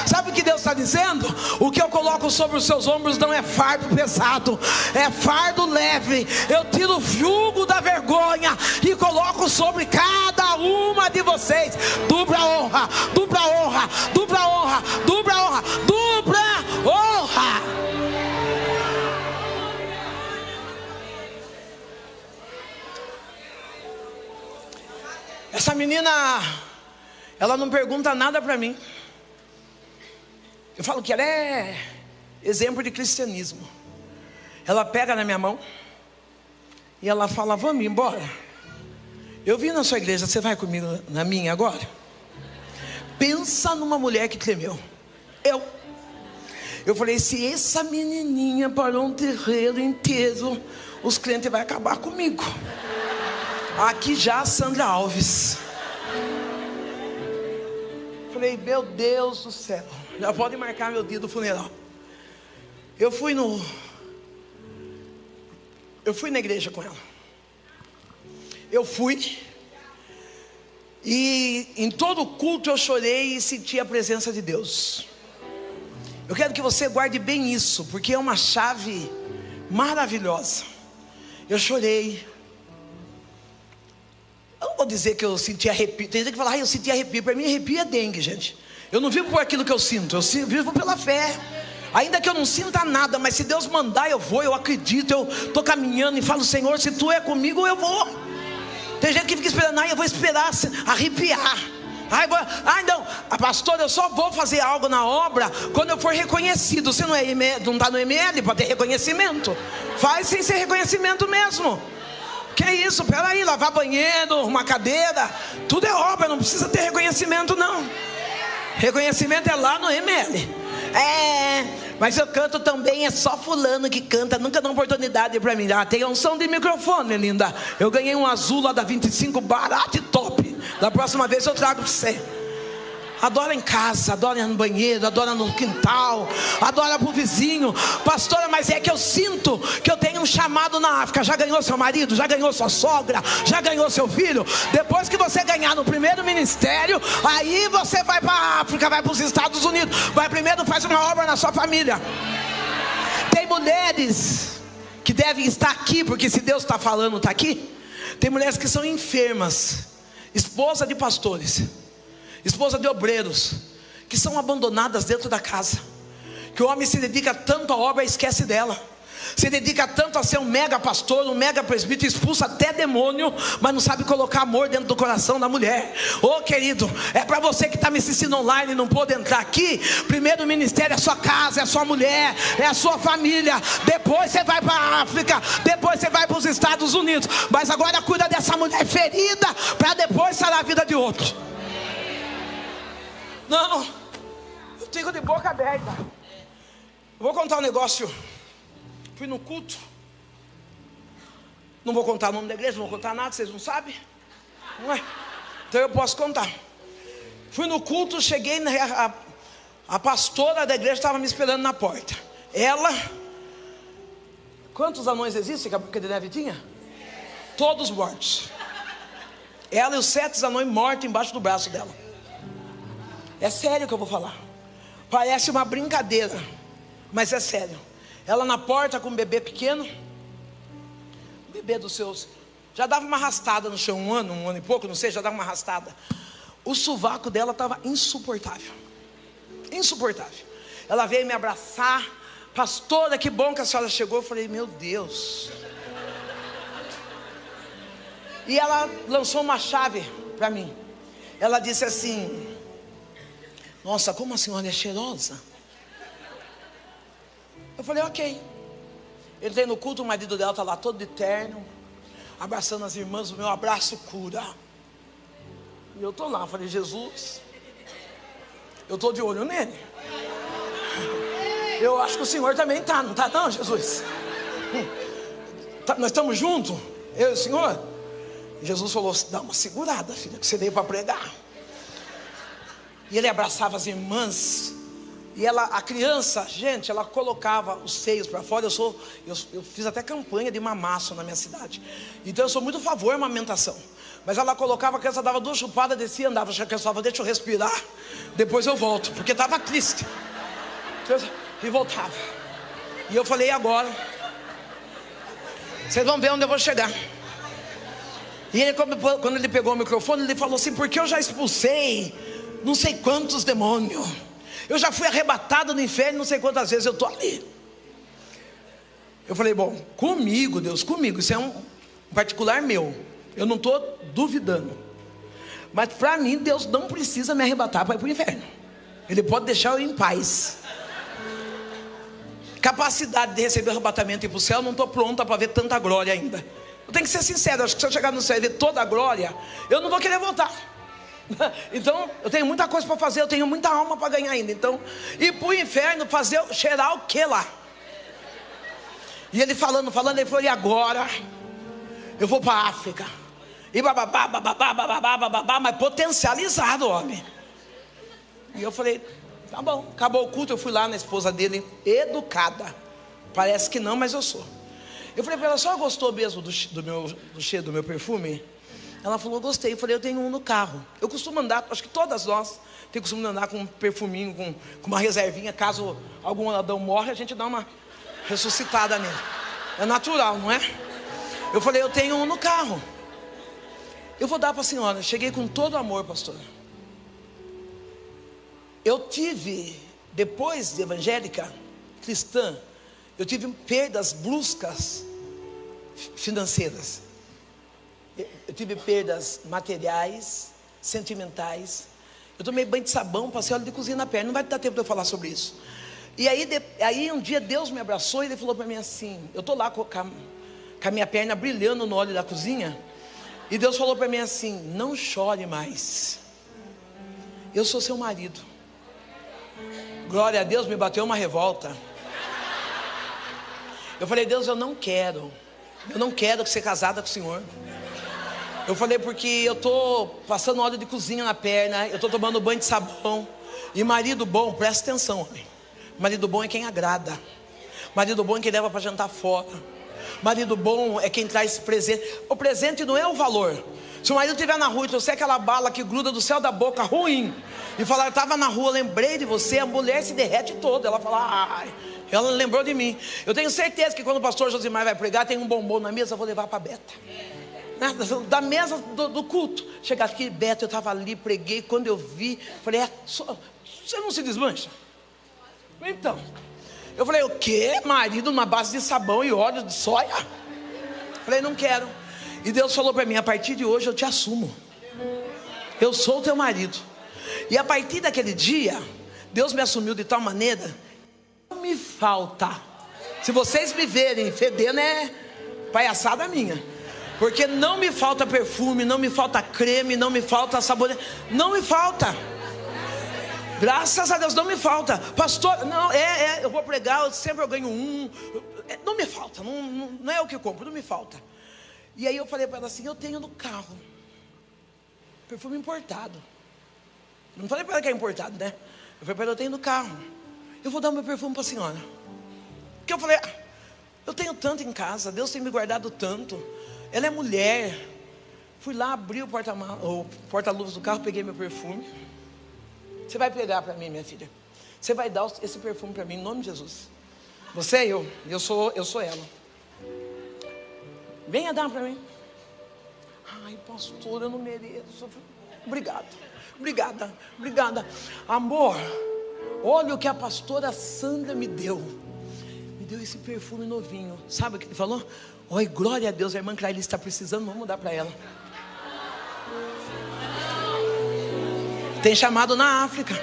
Sabe o que Deus está dizendo? O que eu coloco sobre os seus ombros não é fardo pesado, é fardo leve. Eu tiro o jugo da vergonha e coloco sobre cada uma de vocês dupla honra, dupla honra, dupla honra, dupla honra, dupla honra. Essa menina, ela não pergunta nada para mim. Eu falo que ela é exemplo de cristianismo. Ela pega na minha mão e ela fala: vamos embora. Eu vim na sua igreja, você vai comigo na minha agora? Pensa numa mulher que tremeu. Eu falei: se essa menininha parou um terreiro inteiro, os clientes vão acabar comigo. Aqui já a Sandra Alves. Falei: meu Deus do céu, já pode marcar meu dia do funeral. Eu fui eu fui na igreja com ela. Eu fui. E em todo culto eu chorei e senti a presença de Deus. Eu quero que você guarde bem isso, porque é uma chave maravilhosa. Eu chorei. Eu não vou dizer que eu senti arrepio. Tem gente que fala, eu senti arrepio. Para mim arrepio é dengue, gente. Eu não vivo por aquilo que eu sinto, eu vivo pela fé. Ainda que eu não sinta nada, mas se Deus mandar eu vou, eu acredito. Eu estou caminhando e falo, Senhor, se Tu é comigo eu vou. Tem gente que fica esperando, eu vou esperar arrepiar. Não, a pastora, eu só vou fazer algo na obra quando eu for reconhecido. Você não está no ML para ter reconhecimento. Faz sem ser reconhecimento mesmo. Que é isso? Peraí, lavar banheiro, uma cadeira, tudo é obra, não precisa ter reconhecimento não. Reconhecimento é lá no ML. Mas eu canto também, é só fulano que canta, nunca dá oportunidade pra mim. Tem unção de microfone, linda. Eu ganhei um azul lá da 25, barato e top. Da próxima vez eu trago pra você. Adora em casa, adora no banheiro, adora no quintal, adora pro vizinho. Pastora, mas é que eu sinto que eu tenho um chamado na África. Já ganhou seu marido, já ganhou sua sogra, já ganhou seu filho. Depois que você ganhar no primeiro ministério, aí você vai para a África, vai para os Estados Unidos. Vai primeiro, faz uma obra na sua família. Tem mulheres que devem estar aqui, porque se Deus está falando, está aqui. Tem mulheres que são enfermas, esposa de pastores, esposa de obreiros, que são abandonadas dentro da casa. Que o homem se dedica tanto à obra e esquece dela. Se dedica tanto a ser um mega pastor, um mega presbítero, expulsa até demônio, mas não sabe colocar amor dentro do coração da mulher. Querido, é para você que está me assistindo online e não pôde entrar aqui. Primeiro o ministério é a sua casa, é a sua mulher, é a sua família. Depois você vai para a África, depois você vai para os Estados Unidos. Mas agora cuida dessa mulher ferida, para depois sarar a vida de outro. Não, eu fico de boca aberta. Eu vou contar um negócio. Fui no culto. Não vou contar o nome da igreja, não vou contar nada, vocês não sabem? Não é? Então eu posso contar. Fui no culto, cheguei, a pastora da igreja estava me esperando na porta. Ela, quantos anões existem que a Branca de Neve tinha? Todos mortos. Ela e os 7 anões mortos embaixo do braço dela. É sério que eu vou falar. Parece uma brincadeira, mas é sério. Ela na porta com um bebê pequeno, bebê dos seus, já dava uma arrastada no chão, um ano e pouco, não sei, já dava uma arrastada. O sovaco dela estava insuportável. Insuportável. Ela veio me abraçar. Pastora, que bom que a senhora chegou. Eu falei, meu Deus. E ela lançou uma chave para mim. Ela disse assim, nossa, como a senhora é cheirosa. Eu falei, ok. Entrei no culto, o marido dela está lá todo de terno, abraçando as irmãs, o meu abraço cura. E eu estou lá, falei, Jesus, eu estou de olho nele. Eu acho que o Senhor também está, não está não, Jesus? Nós estamos juntos, eu e o Senhor. E Jesus falou, dá uma segurada, filha, que você veio para pregar. E ele abraçava as irmãs. E ela, a criança, gente, ela colocava os seios para fora. Eu fiz até campanha de mamaço na minha cidade. Então eu sou muito a favor da amamentação. Mas ela colocava, a criança dava 2 chupadas, descia, andava. A criança falava, deixa eu respirar, depois eu volto, porque estava triste. E voltava. E eu falei, agora vocês vão ver onde eu vou chegar. E ele, quando ele pegou o microfone, ele falou assim, porque eu já expulsei não sei quantos demônios, eu já fui arrebatado no inferno, não sei quantas vezes eu estou ali. Eu falei, bom, comigo, Deus, comigo, isso é um particular meu, eu não estou duvidando, mas para mim Deus não precisa me arrebatar para ir para o inferno. Ele pode deixar eu em paz. Capacidade de receber o arrebatamento e ir para o céu, não estou pronta para ver tanta glória ainda. Eu tenho que ser sincero, acho que se eu chegar no céu e ver toda a glória, eu não vou querer voltar. Então, eu tenho muita coisa para fazer, eu tenho muita alma para ganhar ainda. Então, ir para o inferno, cheirar o que lá? E ele falando, ele falou, e agora? Eu vou para a África. E bababá, mas potencializado, homem. E eu falei, tá bom, acabou o culto, eu fui lá na esposa dele, educada. Parece que não, mas eu sou. Eu falei para ela, a senhora gostou mesmo do cheiro do meu perfume? Ela falou, gostei. Eu falei, eu tenho um no carro. Eu costumo andar, acho que todas nós temos costume de andar com um perfuminho, com uma reservinha. Caso algum ladrão morre, a gente dá uma ressuscitada nele. É natural, não é? Eu falei, eu tenho um no carro. Eu vou dar para a senhora. Cheguei com todo amor, pastora. Eu tive, depois de evangélica, cristã, eu tive perdas bruscas financeiras. Eu tive perdas materiais, sentimentais. Eu tomei banho de sabão, passei óleo de cozinha na perna. Não vai dar tempo de eu falar sobre isso. E aí um dia Deus me abraçou e Ele falou para mim assim, eu estou lá com a minha perna brilhando no óleo da cozinha. E Deus falou para mim assim, não chore mais. Eu sou seu marido. Glória a Deus, me bateu uma revolta. Eu falei, Deus, eu não quero ser casada com o Senhor. Eu falei, porque eu estou passando óleo de cozinha na perna, eu estou tomando banho de sabão. E marido bom, presta atenção, homem. Marido bom é quem agrada. Marido bom é quem leva para jantar fora. Marido bom é quem traz presente. O presente não é o valor. Se o marido estiver na rua e trouxer aquela bala que gruda do céu da boca ruim, e falar, eu estava na rua, lembrei de você, a mulher se derrete toda. Ela fala, ai, ela lembrou de mim. Eu tenho certeza que quando o pastor Josimar vai pregar, tem um bombom na mesa, eu vou levar para a Beta. Da mesa do culto. Chegar aqui, Beta, eu estava ali, preguei. Quando eu vi, falei, você não se desmancha? Então, eu falei, o quê? Marido na base de sabão e óleo de soia? Falei, não quero. E Deus falou para mim, a partir de hoje eu te assumo. Eu sou o teu marido. E a partir daquele dia, Deus me assumiu de tal maneira, não me falta. Se vocês me verem fedendo, é palhaçada minha. Porque não me falta perfume, não me falta creme, não me falta sabonete. Não me falta. Graças a Deus não me falta. Pastor, não, eu vou pregar, sempre eu ganho não me falta, não é o que eu compro, não me falta. E aí eu falei para ela assim, eu tenho no carro perfume importado. Não falei para ela que é importado, né? Eu falei para ela, eu tenho no carro. Eu vou dar o meu perfume para a senhora. Porque eu falei, eu tenho tanto em casa, Deus tem me guardado tanto. Ela é mulher. Fui lá, abri o porta-luvas do carro, peguei meu perfume. Você vai pregar para mim, minha filha. Você vai dar esse perfume para mim, em nome de Jesus. Você é eu sou ela. Venha dar para mim. Ai, pastor, eu não mereço. Obrigada. Amor, olha o que a pastora Sandra me deu. Me deu esse perfume novinho. Sabe o que ele falou? Oi, glória a Deus, a irmã Clarice está precisando, vamos dar para ela. Tem chamado na África.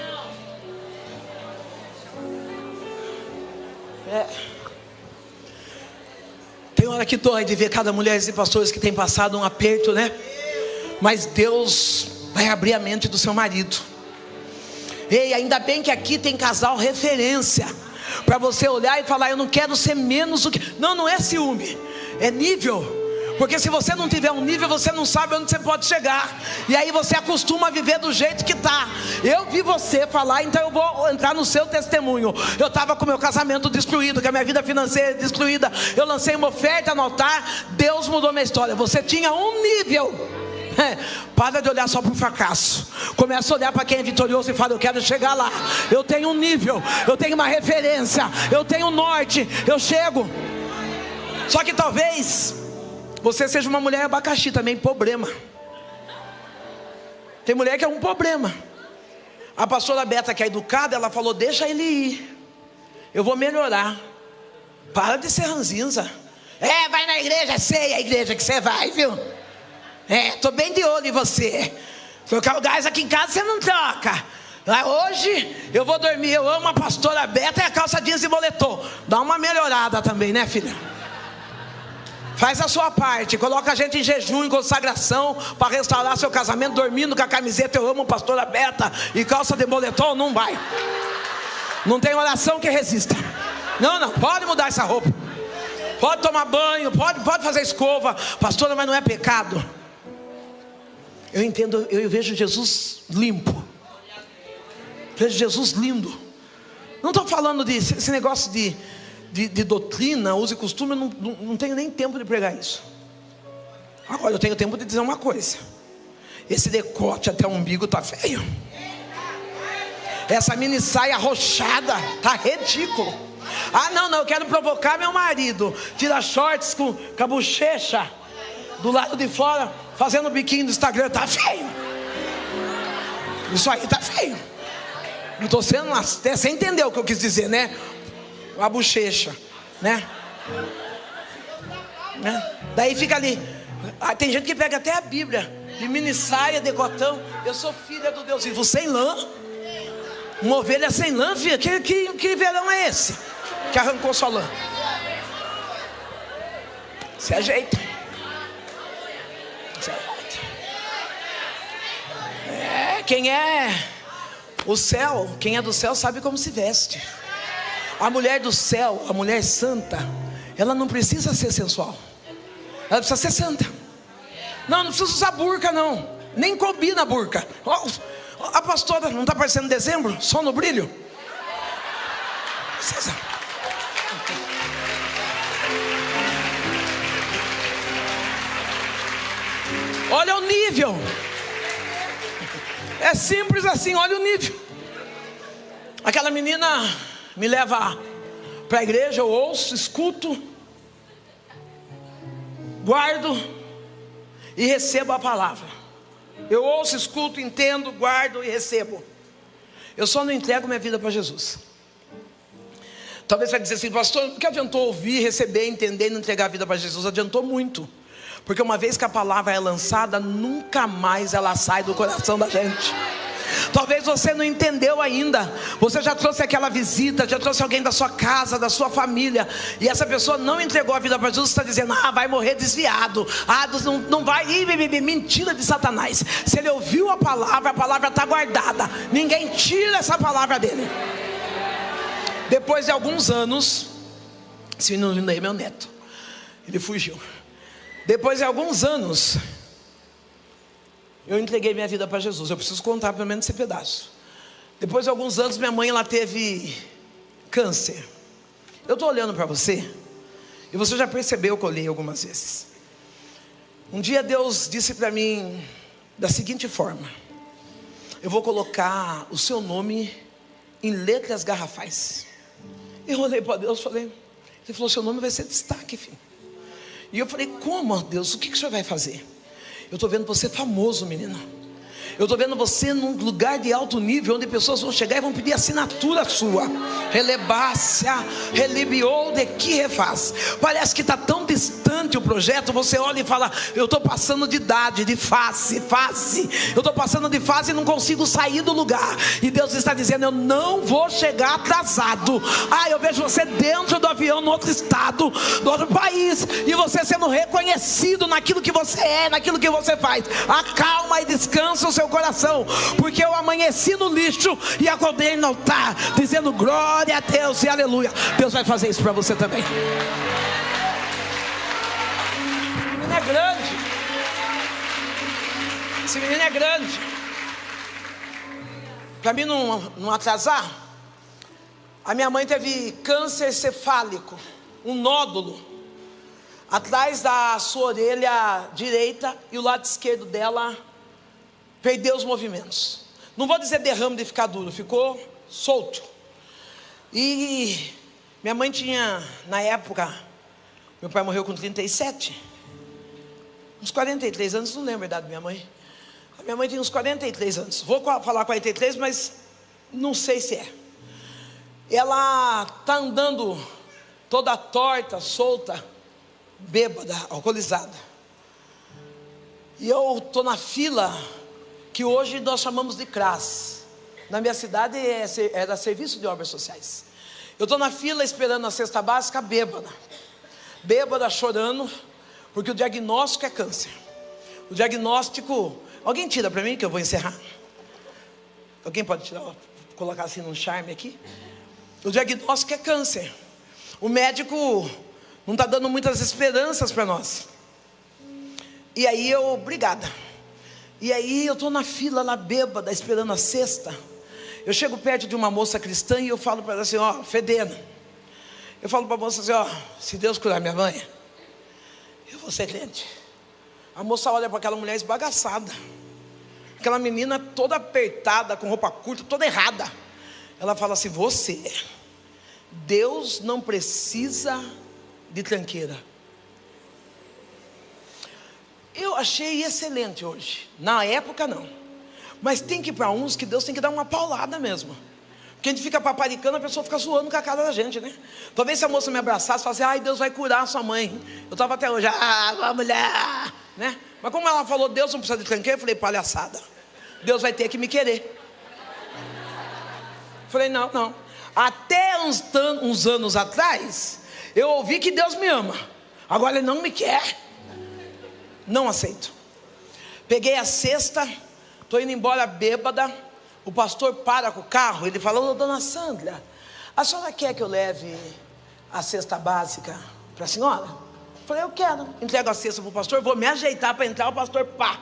Tem hora que dói de ver cada mulher e pastores que tem passado um aperto, né? Mas Deus vai abrir a mente do seu marido. Ei, ainda bem que aqui tem casal referência, para você olhar e falar, eu não quero ser menos do que... Não é ciúme, é nível. Porque se você não tiver um nível, você não sabe onde você pode chegar. E aí você acostuma a viver do jeito que está. Eu vi você falar, então eu vou entrar no seu testemunho. Eu estava com meu casamento destruído, com a minha vida financeira destruída. Eu lancei uma oferta no altar, Deus mudou minha história. Você tinha um nível. Para de olhar só para o fracasso. Começa a olhar para quem é vitorioso e fala, eu quero chegar lá. Eu tenho um nível, eu tenho uma referência, eu tenho um norte, eu chego. Só que talvez você seja uma mulher abacaxi também, problema. Tem mulher que é um problema. A pastora Beta, que é educada, ela falou, deixa ele ir, eu vou melhorar. Para de ser ranzinza. Vai na igreja, sei a igreja que você vai, viu? Tô bem de olho em você. Trocar o gás aqui em casa você não troca. Hoje eu vou dormir, eu amo a pastora Beta e a calça jeans e boletom. Dá uma melhorada também, né, filha? Faz a sua parte, coloca a gente em jejum, em consagração, para restaurar seu casamento, dormindo com a camiseta, eu amo pastora Beta e calça de boletom, não vai. Não tem oração que resista. Não, pode mudar essa roupa. Pode tomar banho, pode fazer escova. Pastora, mas não é pecado. Eu entendo, eu vejo Jesus limpo. Vejo Jesus lindo. Não estou falando desse negócio de de doutrina, uso e costume, eu não tenho nem tempo de pregar isso. Agora eu tenho tempo de dizer uma coisa: esse decote até o umbigo está feio. Essa mini saia arrochada está ridículo. Ah, não, eu quero provocar meu marido. Tira shorts com a bochecha do lado de fora, fazendo biquinho do Instagram. Está feio. Isso aí está feio. Não estou sendo, você entendeu o que eu quis dizer, né? A bochecha, né? Daí fica ali. Tem gente que pega até a Bíblia, de mini saia, decotão. Eu sou filha do Deus vivo, sem lã. Uma ovelha sem lã, filha. Que verão é esse que arrancou sua lã? Se ajeita. Quem é do céu sabe como se veste. A mulher do céu, a mulher santa, ela não precisa ser sensual, ela precisa ser santa. Não precisa usar burca, não. Nem combina a burca. A pastora não está aparecendo dezembro? Só no brilho? Precisa. Olha o nível. É simples assim, olha o nível. Aquela menina me leva para a igreja, eu ouço, escuto, guardo e recebo a palavra. Eu ouço, escuto, entendo, guardo e recebo. Eu só não entrego minha vida para Jesus. Talvez você vai dizer assim: pastor, o que adiantou ouvir, receber, entender e não entregar a vida para Jesus? Adiantou muito. Porque uma vez que a palavra é lançada, nunca mais ela sai do coração da gente. Talvez você não entendeu ainda. Você já trouxe aquela visita, já trouxe alguém da sua casa, da sua família, e essa pessoa não entregou a vida para Jesus. Está dizendo: vai morrer desviado. Não vai. Mentira de Satanás. Se ele ouviu a palavra está guardada. Ninguém tira essa palavra dele. Depois de alguns anos, esse menino aí é meu neto, ele fugiu. Depois de alguns anos, eu entreguei minha vida para Jesus. Eu preciso contar pelo menos esse pedaço. Depois de alguns anos, minha mãe, ela teve câncer. Eu estou olhando para você, e você já percebeu que eu olhei algumas vezes. Um dia Deus disse para mim da seguinte forma: eu vou colocar o seu nome em letras garrafais. Eu olhei para Deus e falei, ele falou: seu nome vai ser destaque, filho. E eu falei: como, Deus, o que o senhor vai fazer? Eu estou vendo você famoso, menina. Eu estou vendo você num lugar de alto nível, onde pessoas vão chegar e vão pedir assinatura sua. Relebácia, relibiou de que refaz. Parece que está tão distante o projeto. Você olha e fala: eu estou passando de idade, de face. Eu estou passando de fase e não consigo sair do lugar. E Deus está dizendo: eu não vou chegar atrasado. Eu vejo você dentro do avião, no outro estado, no outro país, e você sendo reconhecido naquilo que você é, naquilo que você faz. Acalma e descansa o seu coração, porque eu amanheci no lixo e acordei no altar, dizendo glória a Deus e aleluia. Deus vai fazer isso para você também. Esse menino é grande. Esse menino é grande. Para mim não atrasar, a minha mãe teve câncer cefálico, um nódulo atrás da sua orelha direita, e o lado esquerdo dela perdeu os movimentos. Não vou dizer derrame de ficar duro, ficou solto. E minha mãe tinha, na época, meu pai morreu com 37, uns 43 anos, não lembro a idade da minha mãe. A minha mãe tinha uns 43 anos, vou falar 43, mas não sei se é. Ela está andando toda torta, solta, bêbada, alcoolizada. E eu estou na fila, que hoje nós chamamos de CRAS. Na minha cidade era Serviço de Obras Sociais. Eu estou na fila esperando a cesta básica, bêbada, chorando, porque o diagnóstico é câncer. O diagnóstico, alguém tira para mim que eu vou encerrar? Alguém pode tirar, colocar assim num charme aqui? O diagnóstico é câncer. O médico não está dando muitas esperanças para nós. E aí obrigada. E aí eu estou na fila lá, bêbada, esperando a cesta. Eu chego perto de uma moça cristã e eu falo para ela assim: fedendo. Eu falo para a moça assim, ó, se Deus curar minha mãe, eu vou ser crente. A moça olha para aquela mulher esbagaçada, aquela menina toda apertada, com roupa curta, toda errada. Ela fala assim, Deus não precisa de tranqueira. Eu achei excelente hoje. Na época não. Mas tem que ir para uns que Deus tem que dar uma paulada mesmo. Porque a gente fica paparicando, a pessoa fica zoando com a cara da gente, né? Talvez se a moça me abraçasse e falasse, ai, Deus vai curar a sua mãe. Eu estava até hoje, a mulher, né? Mas como ela falou, Deus não precisa de tranqueira, eu falei, palhaçada. Deus vai ter que me querer. Falei, não. Até uns anos atrás, eu ouvi que Deus me ama. Agora Ele não me quer. Não aceito. Peguei a cesta, estou indo embora bêbada. O pastor para com o carro, ele falou, dona Sandra, a senhora quer que eu leve a cesta básica para a senhora? Eu falei, eu quero. Entrego a cesta para o pastor, vou me ajeitar para entrar, o pastor, pá,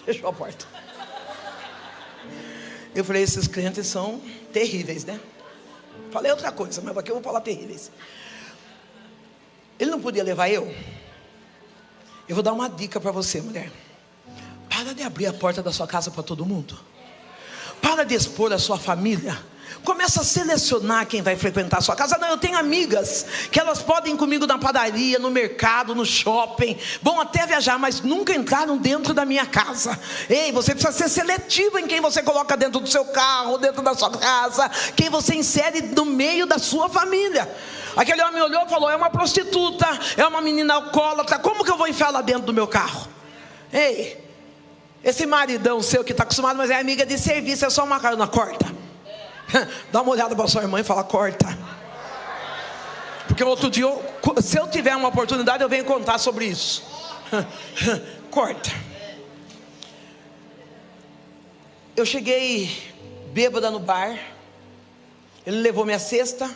fechou a porta. Eu falei, esses crentes são terríveis, né? Falei outra coisa, mas aqui eu vou falar terríveis. Ele não podia levar eu? Eu vou dar uma dica para você, mulher. Para de abrir a porta da sua casa para todo mundo. Para de expor a sua família. Começa a selecionar quem vai frequentar a sua casa. Não, eu tenho amigas que elas podem ir comigo na padaria, no mercado, no shopping, vão até viajar, mas nunca entraram dentro da minha casa. Ei, você precisa ser seletivo em quem você coloca dentro do seu carro, dentro da sua casa, quem você insere no meio da sua família. Aquele homem olhou e falou, é uma prostituta, é uma menina alcoólatra, como que eu vou enfiar lá dentro do meu carro? Ei, esse maridão seu que está acostumado, mas é amiga de serviço, é só uma carona, corta. Dá uma olhada para sua irmã e fala, corta. Porque outro dia, se eu tiver uma oportunidade, eu venho contar sobre isso. Corta. Eu cheguei bêbada no bar. Ele levou minha cesta.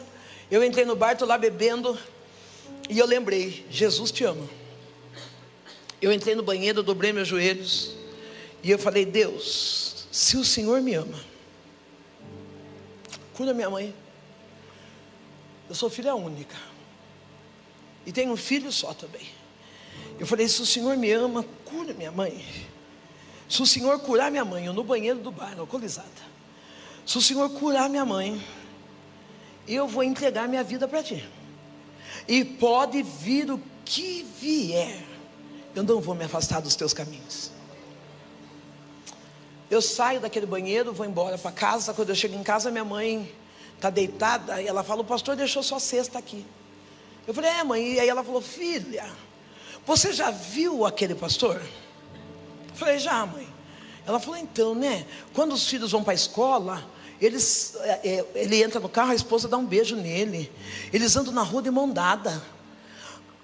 Eu entrei no bar, estou lá bebendo. E eu lembrei, Jesus te ama. Eu entrei no banheiro, dobrei meus joelhos. E eu falei, Deus, se o Senhor me ama, cura minha mãe. Eu sou filha única. E tenho um filho só também. Eu falei, se o Senhor me ama, cura minha mãe. Se o Senhor curar minha mãe, eu no banheiro do bar, alcoolizada. Se o Senhor curar minha mãe, eu vou entregar minha vida para ti. E pode vir o que vier, eu não vou me afastar dos teus caminhos. Eu saio daquele banheiro, vou embora para casa. Quando eu chego em casa, minha mãe está deitada. E ela fala, o pastor deixou sua cesta aqui. Eu falei, mãe. E aí ela falou, filha, você já viu aquele pastor? Eu falei, já, mãe. Ela falou, então, né? Quando os filhos vão para a escola, ele entra no carro, a esposa dá um beijo nele. Eles andam na rua de mão dada.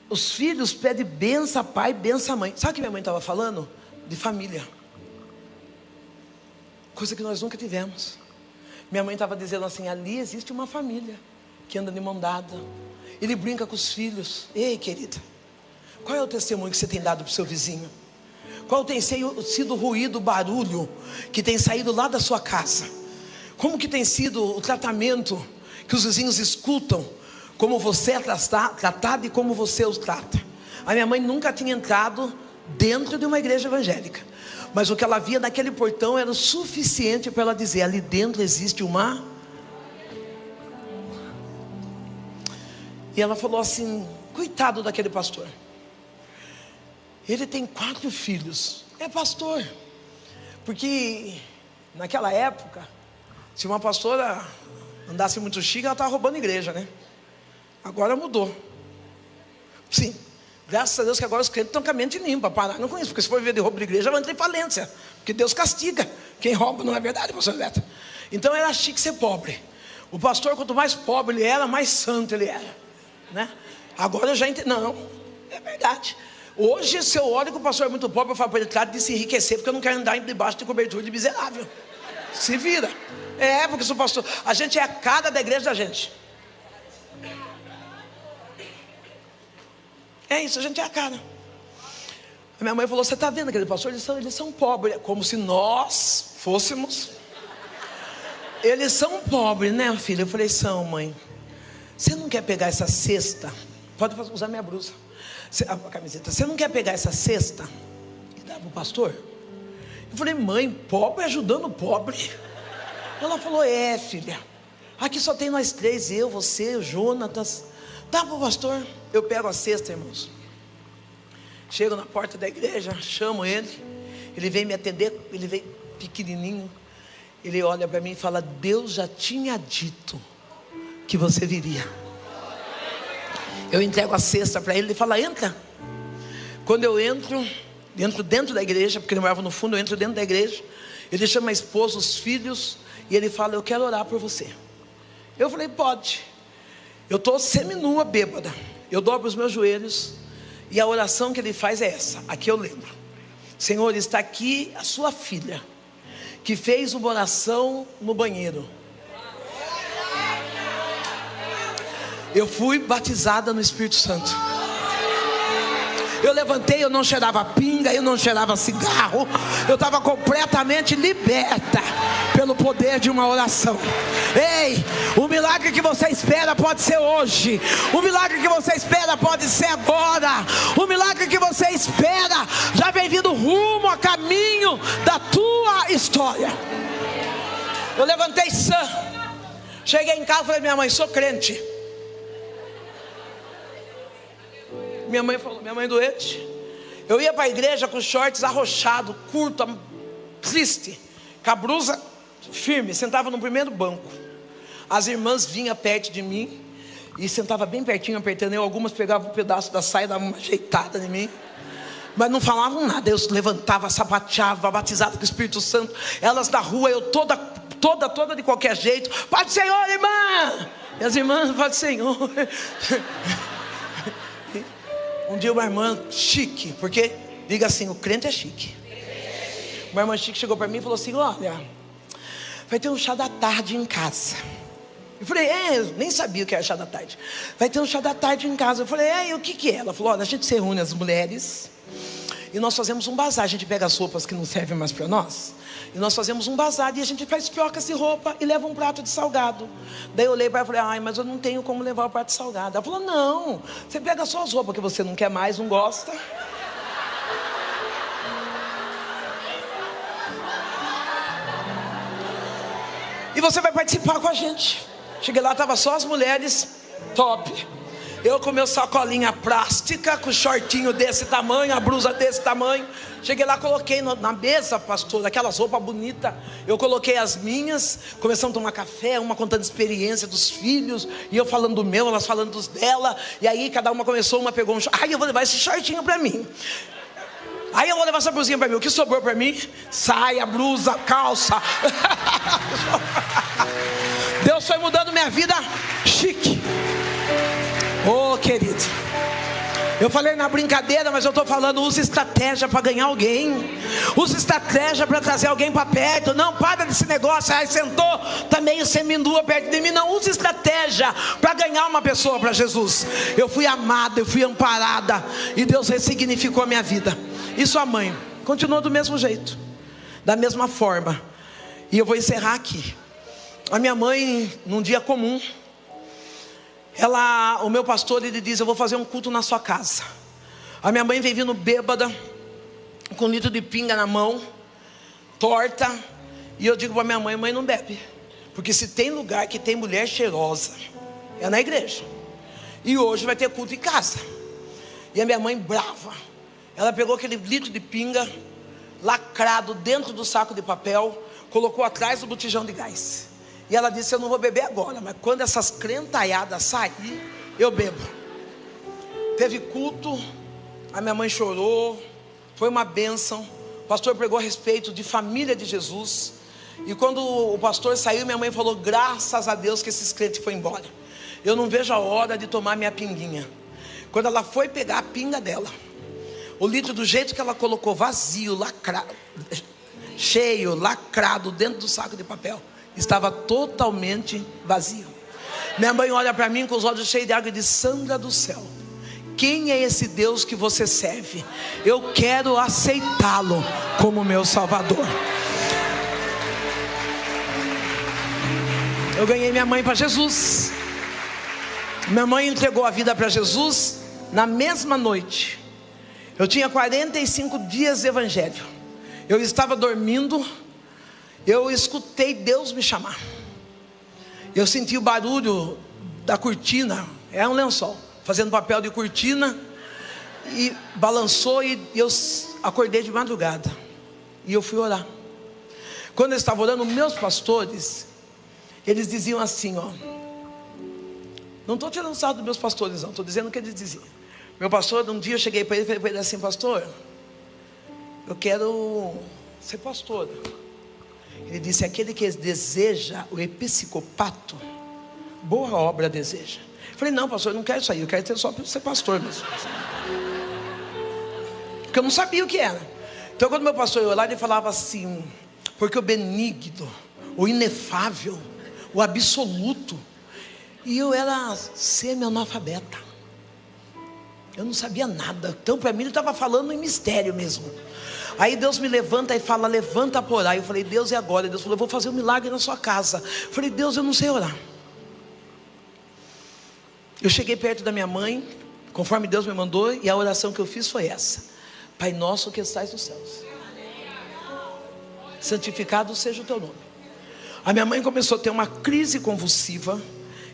Os filhos pedem benção a pai, benção a mãe. Sabe o que minha mãe estava falando? De família. Coisa que nós nunca tivemos. Minha mãe estava dizendo assim, ali existe uma família que anda de mão dada. Ele brinca com os filhos. Ei, querida, qual é o testemunho que você tem dado para o seu vizinho? Qual tem sido o ruído, o barulho que tem saído lá da sua casa? Como que tem sido o tratamento que os vizinhos escutam? Como você é tratado e como você os trata? A minha mãe nunca tinha entrado dentro de uma igreja evangélica, mas o que ela via naquele portão era o suficiente para ela dizer, ali dentro existe uma... E ela falou assim, coitado daquele pastor. Ele tem 4 filhos, é pastor. Porque naquela época, se uma pastora andasse muito chique, ela estava roubando a igreja, né? Agora mudou. Sim. Graças a Deus que agora os crentes estão com a mente limpa. Pararam com isso, porque se for viver de roubo de igreja, vai entrar em falência. Porque Deus castiga quem rouba, não é verdade, pastor Beto? Então era chique ser pobre. O pastor, quanto mais pobre ele era, mais santo ele era, né? Agora eu já entendi. Não, é verdade. Hoje, se eu olho que o pastor é muito pobre, eu falo para ele, trate de se enriquecer, porque eu não quero andar debaixo de cobertura de miserável. Se vira. Porque se o pastor... A gente é a cara da igreja da gente. É isso, a gente é a cara. A minha mãe falou, você está vendo aquele pastor? Eles são pobres. Como se nós fôssemos. Eles são pobres, né, filha? Eu falei, são, mãe. você não quer pegar essa cesta? Pode usar minha blusa, a camiseta. Você não quer pegar essa cesta e dar para o pastor? Eu falei, mãe, pobre ajudando o pobre. Ela falou, filha, aqui só tem nós três, eu, você, o Jonatas. Dá para o pastor. Eu pego a cesta, irmãos. Chego na porta da igreja, chamo ele. Ele vem me atender, ele vem pequenininho. Ele olha para mim e fala, Deus já tinha dito que você viria. Eu entrego a cesta para ele, ele fala, entra. Quando eu entro dentro da igreja, porque ele morava no fundo, eu entro dentro da igreja. Ele chama a esposa, os filhos, e ele fala, eu quero orar por você. Eu falei, pode. Eu estou seminua, bêbada. Eu dobro os meus joelhos, e a oração que ele faz é essa, aqui eu lembro. Senhor, está aqui a sua filha, que fez uma oração no banheiro. Eu fui batizada no Espírito Santo. Eu levantei, eu não cheirava pinga, eu não cheirava cigarro. Eu estava completamente liberta pelo poder de uma oração. Ei, o milagre que você espera pode ser hoje. O milagre que você espera pode ser agora. O milagre que você espera já vem vindo rumo a caminho da tua história. Eu levantei sã. Cheguei em casa e falei, minha mãe, sou crente. Minha mãe falou, minha mãe doente. Eu ia para a igreja com shorts arrochado, curto, triste, com a blusa firme, sentava no primeiro banco. As irmãs vinham perto de mim e sentava bem pertinho, apertando eu. Algumas pegavam um pedaço da saia, davam uma ajeitada em mim, mas não falavam nada. Eu levantava, sapateava, batizado com o Espírito Santo. Elas na rua, eu toda de qualquer jeito. Pai do Senhor, irmã. E as irmãs, Pai do Senhor. Um dia uma irmã chique, porque, diga assim, o crente é chique. Uma irmã chique chegou para mim e falou assim, olha, vai ter um chá da tarde em casa. Eu falei, eu nem sabia o que era chá da tarde. Vai ter um chá da tarde em casa. Eu falei, e o que é? Ela falou, olha, a gente se reúne as mulheres e nós fazemos um bazar. A gente pega as roupas que não servem mais para nós e nós fazemos um bazar, e a gente faz trocas de roupa e leva um prato de salgado. Daí eu olhei para ela e falei, mas eu não tenho como levar o prato de salgado. Ela falou, não, você pega só as roupas que você não quer mais, não gosta. E você vai participar com a gente. Cheguei lá, estava só as mulheres, top. Eu com meu sacolinha plástica, com shortinho desse tamanho, a blusa desse tamanho. Cheguei lá, coloquei na mesa, pastor, aquelas roupas bonitas. Eu coloquei as minhas, começamos a tomar café, uma contando experiência dos filhos, e eu falando do meu, elas falando dos dela. E aí cada uma começou, uma pegou um short. Eu vou levar esse shortinho para mim. Aí eu vou levar essa blusinha para mim. O que sobrou para mim? Saia, blusa, calça. Deus foi mudando minha vida chique. Oh, querido, eu falei na brincadeira, mas eu estou falando, use estratégia para ganhar alguém. Use estratégia para trazer alguém para perto. Não, para desse negócio, sentou, está meio seminua perto de mim. Não, use estratégia para ganhar uma pessoa para Jesus. Eu fui amada, eu fui amparada, e Deus ressignificou a minha vida. E sua mãe continuou do mesmo jeito, da mesma forma. E eu vou encerrar aqui. A minha mãe, num dia comum, o meu pastor, ele diz, eu vou fazer um culto na sua casa. A minha mãe vem vindo bêbada, com um litro de pinga na mão, torta. E eu digo para minha mãe, mãe, não bebe, porque se tem lugar que tem mulher cheirosa, é na igreja. E hoje vai ter culto em casa. E a minha mãe brava, ela pegou aquele litro de pinga, lacrado dentro do saco de papel, colocou atrás do botijão de gás. E ela disse, eu não vou beber agora, mas quando essas crentaiadas saírem, eu bebo. Teve culto, a minha mãe chorou, foi uma bênção. O pastor pregou a respeito de família de Jesus. E quando o pastor saiu, minha mãe falou, graças a Deus que esses crentes foram embora. Eu não vejo a hora de tomar minha pinguinha. Quando ela foi pegar a pinga dela, o litro do jeito que ela colocou, vazio, lacrado, cheio, lacrado dentro do saco de papel, estava totalmente vazio. Minha mãe olha para mim com os olhos cheios de água e diz, Sandra do céu, quem é esse Deus que você serve? Eu quero aceitá-lo como meu Salvador. Eu ganhei minha mãe para Jesus. Minha mãe entregou a vida para Jesus na mesma noite. Eu tinha 45 dias de evangelho. Eu estava dormindo. Eu escutei Deus me chamar. Eu senti o barulho da cortina. É um lençol fazendo papel de cortina. E balançou, e eu acordei de madrugada. E eu fui orar. Quando eu estava orando, meus pastores, eles diziam assim, ó. Não estou tirando sarro dos meus pastores, não. Estou dizendo o que eles diziam. Meu pastor, um dia eu cheguei para ele e falei para ele assim: pastor, eu quero ser pastor. Ele disse: aquele que deseja o episcopato, boa obra deseja. Eu falei: não, pastor, eu não quero isso aí. Eu quero ter só para ser pastor mesmo. Porque eu não sabia o que era. Então quando meu pastor ia lá, ele falava assim: porque o benigno, o inefável, o absoluto. E eu era semi-analfabeta. Eu não sabia nada. Então para mim ele estava falando em mistério mesmo. Aí Deus me levanta e fala: levanta para orar. Eu falei: Deus, e agora? Deus falou: eu vou fazer um milagre na sua casa. Eu falei: Deus, eu não sei orar. Eu cheguei perto da minha mãe, conforme Deus me mandou, e a oração que eu fiz foi essa: Pai nosso que estais nos céus, santificado seja o teu nome. A minha mãe começou a ter uma crise convulsiva.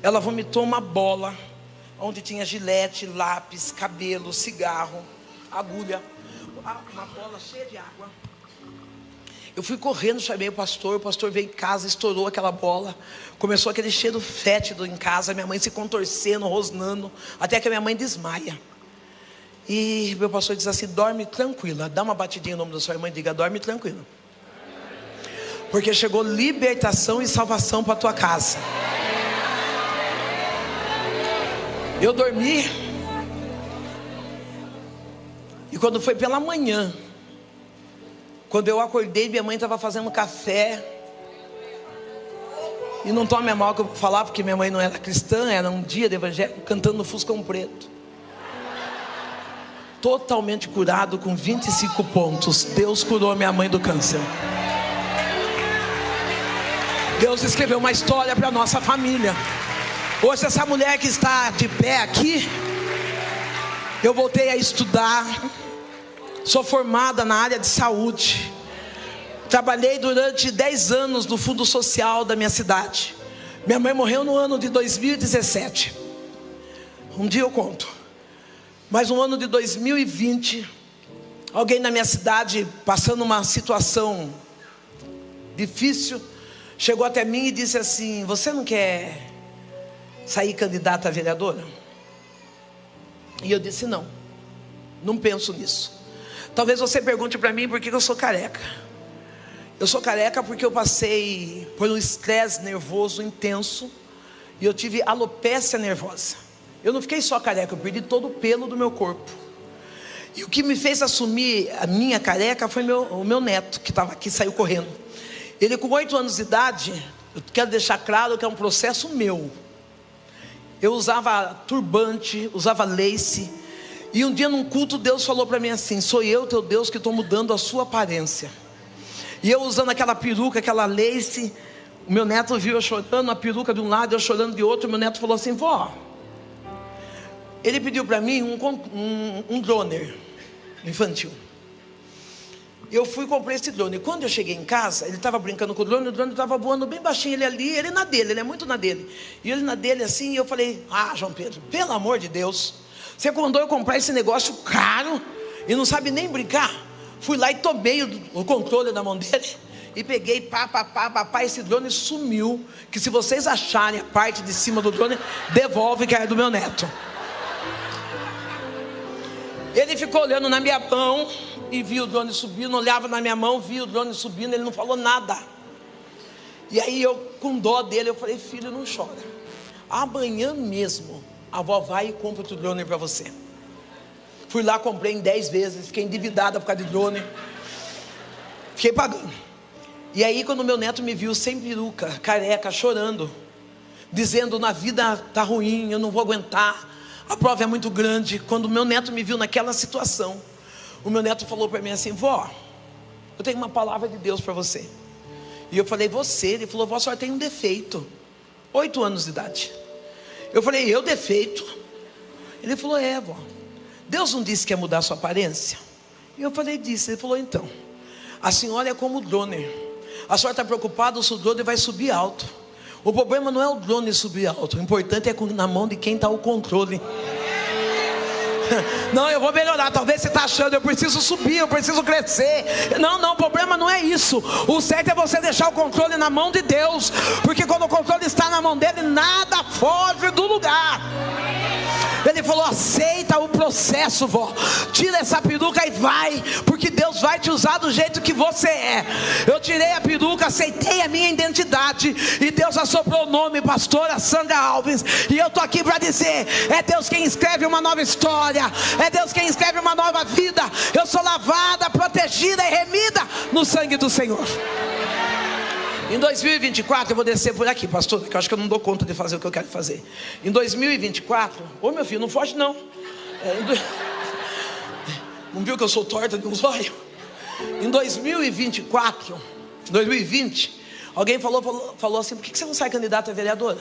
Ela vomitou uma bola, onde tinha gilete, lápis, cabelo, cigarro, agulha, uma bola cheia de água. Eu fui correndo, chamei o pastor veio em casa, estourou aquela bola. Começou aquele cheiro fétido em casa, minha mãe se contorcendo, rosnando, até que a minha mãe desmaia. E meu pastor diz assim: dorme tranquila. Dá uma batidinha no nome da sua irmã e diga: dorme tranquila, porque chegou libertação e salvação para a tua casa. Eu dormi. E quando foi pela manhã, quando eu acordei, minha mãe estava fazendo café. E não tome a mal que eu vou falar, porque minha mãe não era cristã, era um dia de evangelho, cantando no Fuscão Preto. Totalmente curado, com 25 pontos. Deus curou minha mãe do câncer. Deus escreveu uma história para a nossa família. Hoje essa mulher que está de pé aqui, eu voltei a estudar. Sou formada na área de saúde. Trabalhei durante 10 anos no fundo social da minha cidade. Minha mãe morreu no ano de 2017. Um dia eu conto. Mas no ano de 2020, alguém na minha cidade, passando uma situação difícil, chegou até mim e disse assim: você não quer sair candidata a vereadora? E eu disse: não, não penso nisso. Talvez você pergunte para mim por que eu sou careca. Eu sou careca porque eu passei por um estresse nervoso intenso e eu tive alopécia nervosa. Eu não fiquei só careca, eu perdi todo o pelo do meu corpo. E o que me fez assumir a minha careca foi o meu neto, que estava aqui, saiu correndo. Ele com 8 anos de idade, eu quero deixar claro que é um processo meu. Eu usava turbante, usava lace. E um dia num culto Deus falou para mim assim: sou eu, teu Deus, que estou mudando a sua aparência. E eu usando aquela peruca, aquela lace. O meu neto viu eu chorando, a peruca de um lado, eu chorando de outro. O meu neto falou assim: vó, ele pediu para mim um drone infantil. Eu fui e comprei esse drone. E quando eu cheguei em casa, ele estava brincando com o drone estava voando bem baixinho, ele ali, ele na dele, ele é muito na dele. E ele na dele assim, e eu falei: ah, João Pedro, pelo amor de Deus, você mandou eu comprar esse negócio caro e não sabe nem brincar? Fui lá e tomei o controle da mão dele e peguei, esse drone sumiu. Que se vocês acharem a parte de cima do drone, devolve, que é do meu neto. Ele ficou olhando na minha mão e viu o drone subindo, olhava na minha mão, via o drone subindo, ele não falou nada. E aí eu, com dó dele, eu falei: filho, não chora. Amanhã mesmo a avó vai e compra outro drone para você. Fui lá, comprei em 10 vezes, fiquei endividada por causa de drone. Fiquei pagando. E aí quando meu neto me viu sem peruca, careca, chorando, dizendo: na vida tá ruim, eu não vou aguentar, a prova é muito grande. Quando meu neto me viu naquela situação, o meu neto falou para mim assim: vó, eu tenho uma palavra de Deus para você. E eu falei: você? Ele falou: vó, a senhora tem um defeito. 8 anos de idade. Eu falei, eu defeito? Ele falou, vó, Deus não disse que ia mudar a sua aparência? E eu falei, disse. Ele falou, então, a senhora é como o drone. A senhora está preocupada se o drone vai subir alto. O problema não é o drone subir alto, o importante é na mão de quem está o controle. Não, eu vou melhorar. Talvez você está achando, eu preciso subir, eu preciso crescer. Não, o problema não é isso. O certo é você deixar o controle na mão de Deus, porque quando o controle está na mão dele, nada foge do lugar. Ele falou, aceita o processo, vó. Tira essa peruca e vai, porque Deus vai te usar do jeito que você é. Eu tirei a peruca, aceitei a minha identidade, e Deus assoprou o nome, pastora Sandra Alves. E eu estou aqui para dizer, é Deus quem escreve uma nova história, é Deus quem escreve uma nova vida. Eu sou lavada, protegida e remida no sangue do Senhor. Em 2024, eu vou descer por aqui, pastor, que eu acho que eu não dou conta de fazer o que eu quero fazer. Em 2024, ô meu filho, não foge não. Não viu que eu sou torta de uns olhos? Em 2024, 2020, alguém falou assim, por que você não sai candidata a vereadora?